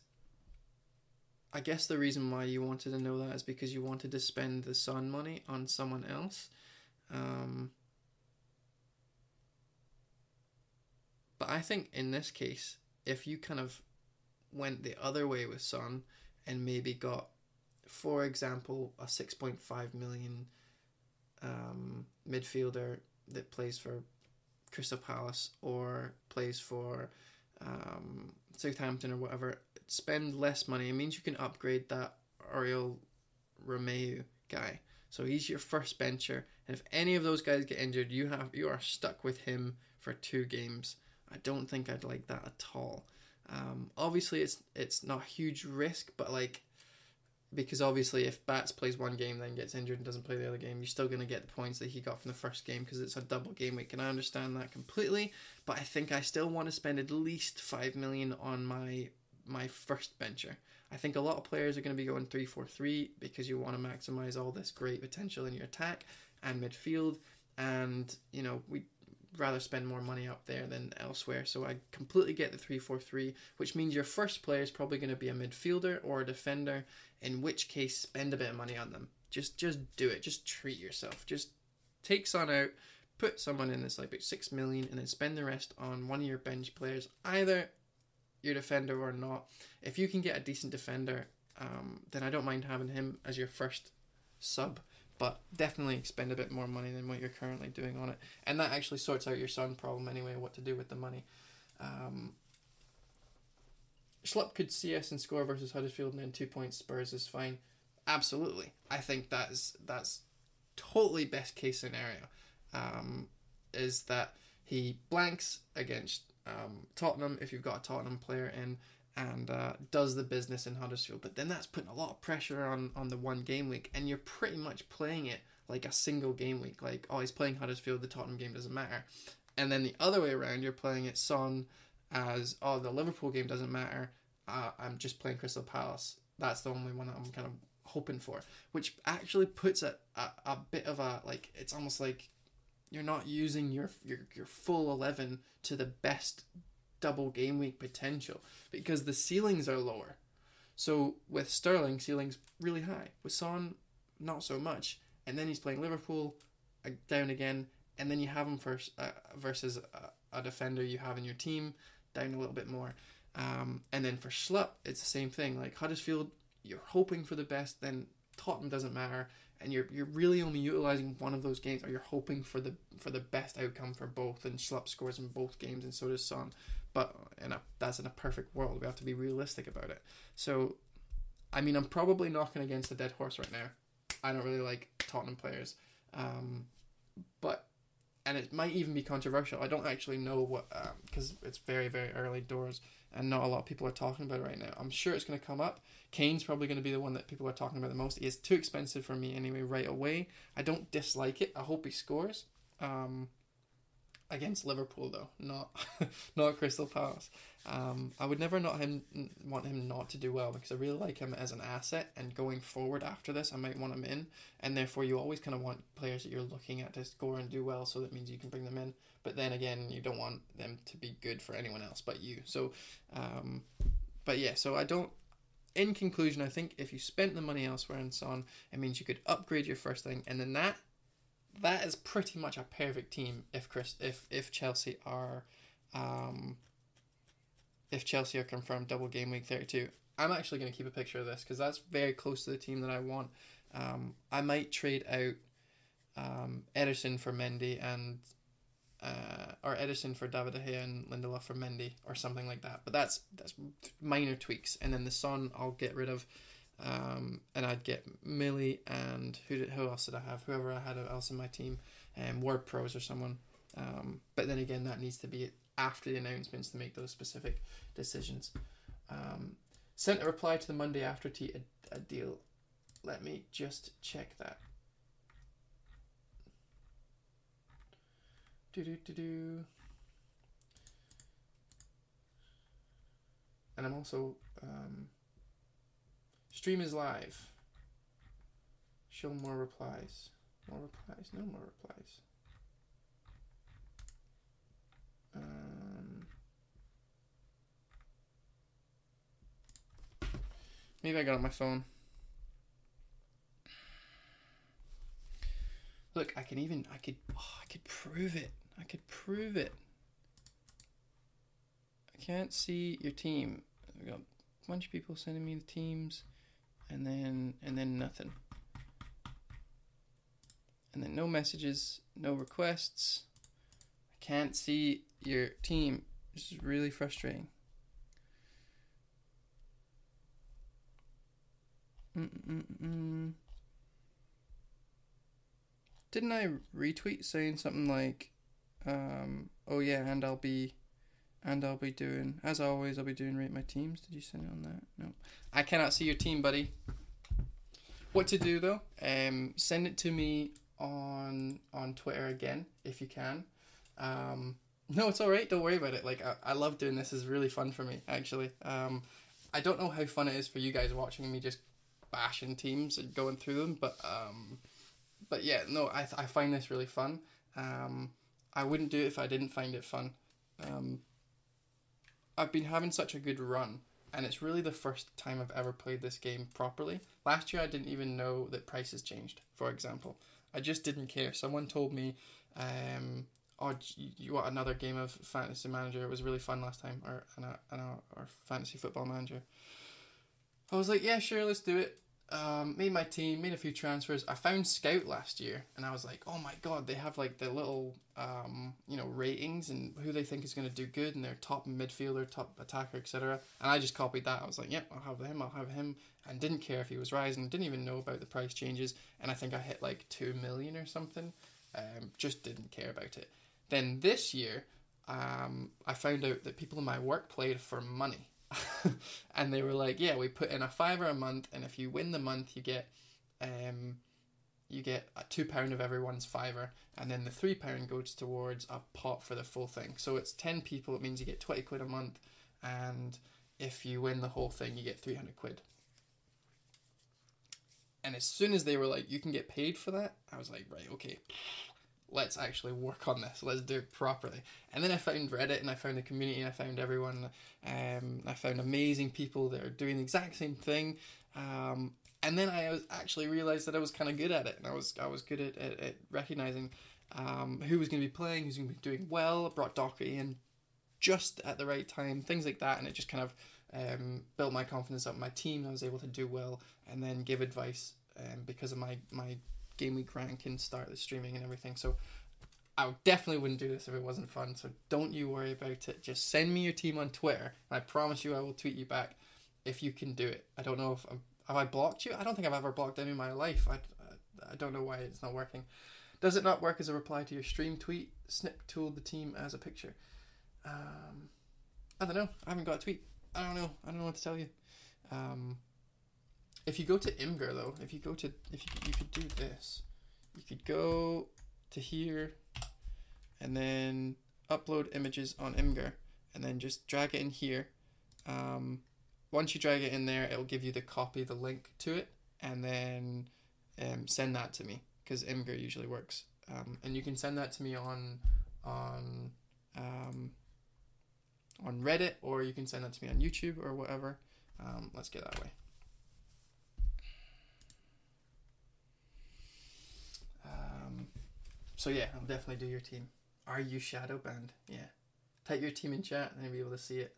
I guess the reason why you wanted to know that is because you wanted to spend the Son money on someone else. But I think in this case, if you kind of went the other way with Son and maybe got, for example, a 6.5 million midfielder that plays for Crystal Palace or plays for Southampton or whatever, spend less money. It means you can upgrade that Oriol Romeu guy. So he's your first bencher, and if any of those guys get injured, you are stuck with him for 2 games. I don't think I'd like that at all. Obviously, it's not a huge risk, but because obviously if Bats plays 1 game then gets injured and doesn't play the other game, you're still going to get the points that he got from the first game because it's a double game week, and I understand that completely, but I think I still want to spend at least 5 million on my first bencher. I think a lot of players are going to be going 3-4-3 because you want to maximize all this great potential in your attack and midfield, and we'd rather spend more money up there than elsewhere. So I completely get the 3-4-3, which means your first player is probably going to be a midfielder or a defender, in which case spend a bit of money on them. Just do it. Just treat yourself. Just take Son out, put someone in that's like about 6 million, and then spend the rest on one of your bench players, either your defender or not. If you can get a decent defender, then I don't mind having him as your first sub, but definitely spend a bit more money than what you're currently doing on it. And that actually sorts out your Son problem anyway, what to do with the money. Schlupp could CS and score versus Huddersfield, and then 2 points Spurs is fine. Absolutely. I think that's totally best case scenario. Is that he blanks against Tottenham if you've got a Tottenham player in, and does the business in Huddersfield. But then that's putting a lot of pressure on the 1 game week, and you're pretty much playing it like a single game week. Like, he's playing Huddersfield, the Tottenham game doesn't matter. And then the other way around, you're playing it Son as, the Liverpool game doesn't matter. I'm just playing Crystal Palace. That's the only one that I'm kind of hoping for, which actually puts a bit of a, it's almost like you're not using your full 11 to the best double game week potential, because the ceilings are lower. So with Sterling, ceilings really high. With Son, not so much. And then he's playing Liverpool down again, and then you have him versus a defender you have in your team down a little bit more. And then for Schlupp, it's the same thing. Like Huddersfield, you're hoping for the best, then Tottenham doesn't matter, and you're really only utilizing one of those games, or you're hoping for the best outcome for both. And Schlupp scores in both games, and so does Son. But that's in a perfect world. We have to be realistic about it. So, I mean, I'm probably knocking against a dead horse right now. I don't really like Tottenham players, and it might even be controversial. I don't actually know what, because it's very, very early doors, and not a lot of people are talking about it right now. I'm sure it's going to come up. Kane's probably going to be the one that people are talking about the most. He is too expensive for me anyway right away. I don't dislike it. I hope he scores. Against Liverpool though, not Crystal Palace. I would never want him not to do well, because I really like him as an asset, and going forward after this I might want him in, and therefore you always kind of want players that you're looking at to score and do well, so that means you can bring them in, but then again you don't want them to be good for anyone else but you. So but yeah, so I don't, in conclusion, I think if you spent the money elsewhere in Son, it means you could upgrade your first thing, and then that is pretty much a perfect team if Chelsea are confirmed double game week 32. I'm actually going to keep a picture of this, because that's very close to the team that I want. I might trade out Ederson for Mendy, and or Ederson for David De Gea and Lindelof for Mendy, or something like that. But that's minor tweaks, and then the Son I'll get rid of. And I'd get Millie, and who else did I have? Whoever I had else in my team, Word Pros or someone. But then again, that needs to be after the announcements to make those specific decisions. Sent a reply to the Monday after tea a deal. Let me just check that. And I'm also stream is live. Show more replies. More replies. No more replies. Maybe I got it on my phone. Look, I could prove it. I can't see your team. We got a bunch of people sending me the teams, and then nothing. And then no messages, no requests. I can't see your team. This is really frustrating. Didn't I retweet saying something like, oh yeah, and I'll be doing, as always, I'll be doing rate my teams. Did you send it on that? No. I cannot see your team, buddy. What to do though? Send it to me on Twitter again if you can. No, it's all right. Don't worry about it. Like I love doing this. It's really fun for me, actually. I don't know how fun it is for you guys watching me just bashing teams and going through them, but yeah, no, I find this really fun. I wouldn't do it if I didn't find it fun. I've been having such a good run, and it's really the first time I've ever played this game properly. Last year I didn't even know that prices changed, for example. I just didn't care. Someone told me, oh, you want another game of Fantasy Manager? It was really fun last time, or Fantasy Football Manager. I was like, yeah, sure, let's do it. Made my team, made a few transfers. I found Scout last year, and I was like, oh my god, they have like the little, ratings and who they think is going to do good, and their top midfielder, top attacker, etc. And I just copied that. I was like, yep, I'll have him, and didn't care if he was rising, didn't even know about the price changes, and I think I hit like 2 million or something. Just didn't care about it. Then this year, I found out that people in my work played for money. And they were like, yeah, we put in a £5 a month, and if you win the month you get a £2 of everyone's £5, and then the £3 goes towards a pot for the full thing. So it's 10 people, it means you get 20 quid a month, and if you win the whole thing you get 300 quid. And as soon as they were like, you can get paid for that, I was like, right, okay, let's actually work on this. Let's do it properly. And then I found Reddit, and I found the community, and I found everyone. I found amazing people that are doing the exact same thing. And then I actually realized that I was kind of good at it, and I was good at recognizing who was going to be playing, who's going to be doing well. I brought Dockery in just at the right time, things like that, and it just kind of built my confidence up in my team. I was able to do well and then give advice because of my game week rank and start the streaming and everything. So I definitely wouldn't do this if it wasn't fun, so don't you worry about it. Just send me your team on Twitter, and I promise you I will tweet you back if you can do it. I don't know if have I blocked you? I don't think I've ever blocked any in my life. I don't know why it's not working. Does it not work as a reply to your stream tweet? Snip tooled the team as a picture. I don't know. I haven't got a tweet. I don't know what to tell you. If you go to Imgur though, if you could do this. You could go to here and then upload images on Imgur and then just drag it in here. Once you drag it in there, it'll give you the link to it, and then send that to me, because Imgur usually works. And you can send that to me on Reddit, or you can send that to me on YouTube or whatever. Let's get that way. So yeah, I'll definitely do your team. Are you shadow banned? Yeah. Type your team in chat and I'll be able to see it.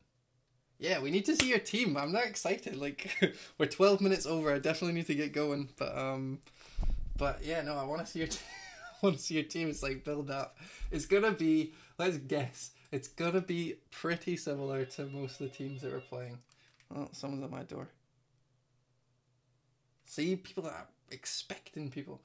Yeah, we need to see your team. I'm not excited. Like, we're 12 minutes over. I definitely need to get going. But yeah, no, I want to see your team. I want to see your team. It's like build up. It's gonna be. Let's guess. It's gonna be pretty similar to most of the teams that we're playing. Oh, someone's at my door. See, people are expecting people.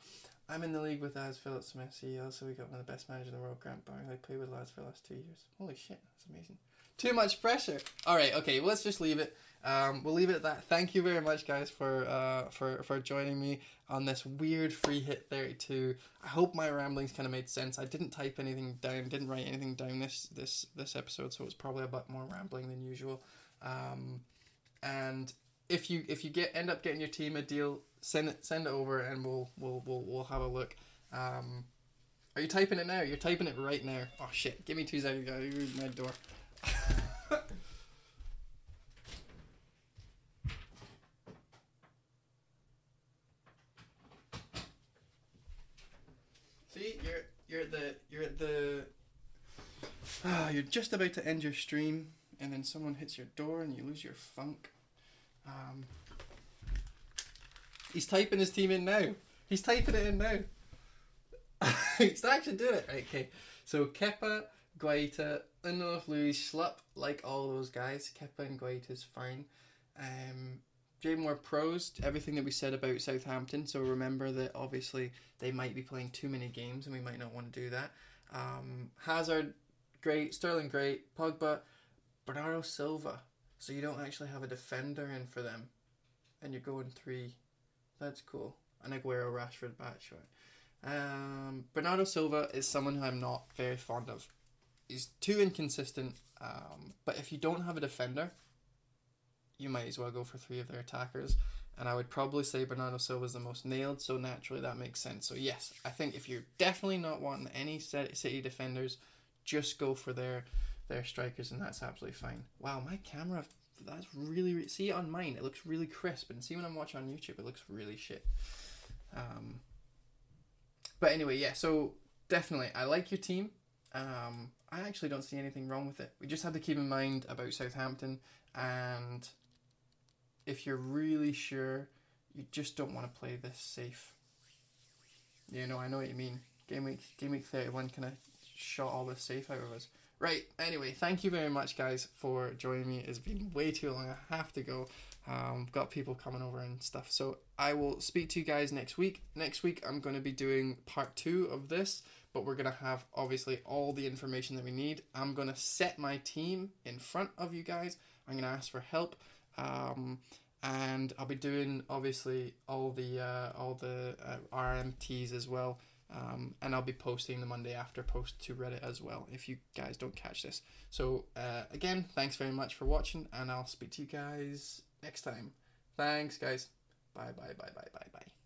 I'm in the league with Az Phillips from FCL, so we got one of the best managers in the world, Grant Barnes. I played with lads for the last 2 years. Holy shit, that's amazing. Too much pressure. All right, okay, well, let's just leave it. We'll leave it at that. Thank you very much, guys, for joining me on this weird free hit 32. I hope my ramblings kind of made sense. I didn't type anything down, didn't write anything down this episode, so it's probably a bit more rambling than usual. And if you end up getting your team a deal, send it over and we'll have a look. Are you typing it now? You're typing it right now. Oh shit! Give me 2 seconds, guys. You're at my door. See, you're just about to end your stream, and then someone hits your door, and you lose your funk. He's typing his team in now. He's typing it in now. He's actually doing it. Right, okay. So Kepa, Guaita, Lindelof, Luis, Schlupp, like all those guys. Kepa and Guaita's fine. More pros, everything that we said about Southampton. So remember that obviously they might be playing too many games and we might not want to do that. Hazard, great. Sterling, great. Pogba, Bernardo Silva. So you don't actually have a defender in for them. And you're going 3. That's cool. And Aguero, Rashford, Batshuayi. Bernardo Silva is someone who I'm not very fond of. He's too inconsistent. But if you don't have a defender, you might as well go for 3 of their attackers. And I would probably say Bernardo Silva is the most nailed, so naturally that makes sense. So yes, I think if you're definitely not wanting any City defenders, just go for their strikers, and that's absolutely fine. Wow, my camera, that's really... See, on mine, it looks really crisp, and see when I'm watching on YouTube, it looks really shit. But anyway, yeah, so definitely, I like your team. I actually don't see anything wrong with it. We just have to keep in mind about Southampton, and if you're really sure, you just don't want to play this safe. You know, I know what you mean. Game week 31 kind of shot all this safe out of us. Right, anyway, thank you very much, guys, for joining me. It's been way too long. I have to go. Got people coming over and stuff. So I will speak to you guys next week. Next week, I'm going to be doing part 2 of this, but we're going to have, obviously, all the information that we need. I'm going to set my team in front of you guys. I'm going to ask for help. And I'll be doing, obviously, all the RMTs as well. And I'll be posting the Monday after post to Reddit as well, if you guys don't catch this. So, again, thanks very much for watching, and I'll speak to you guys next time. Thanks, guys. Bye, bye, bye, bye, bye, bye.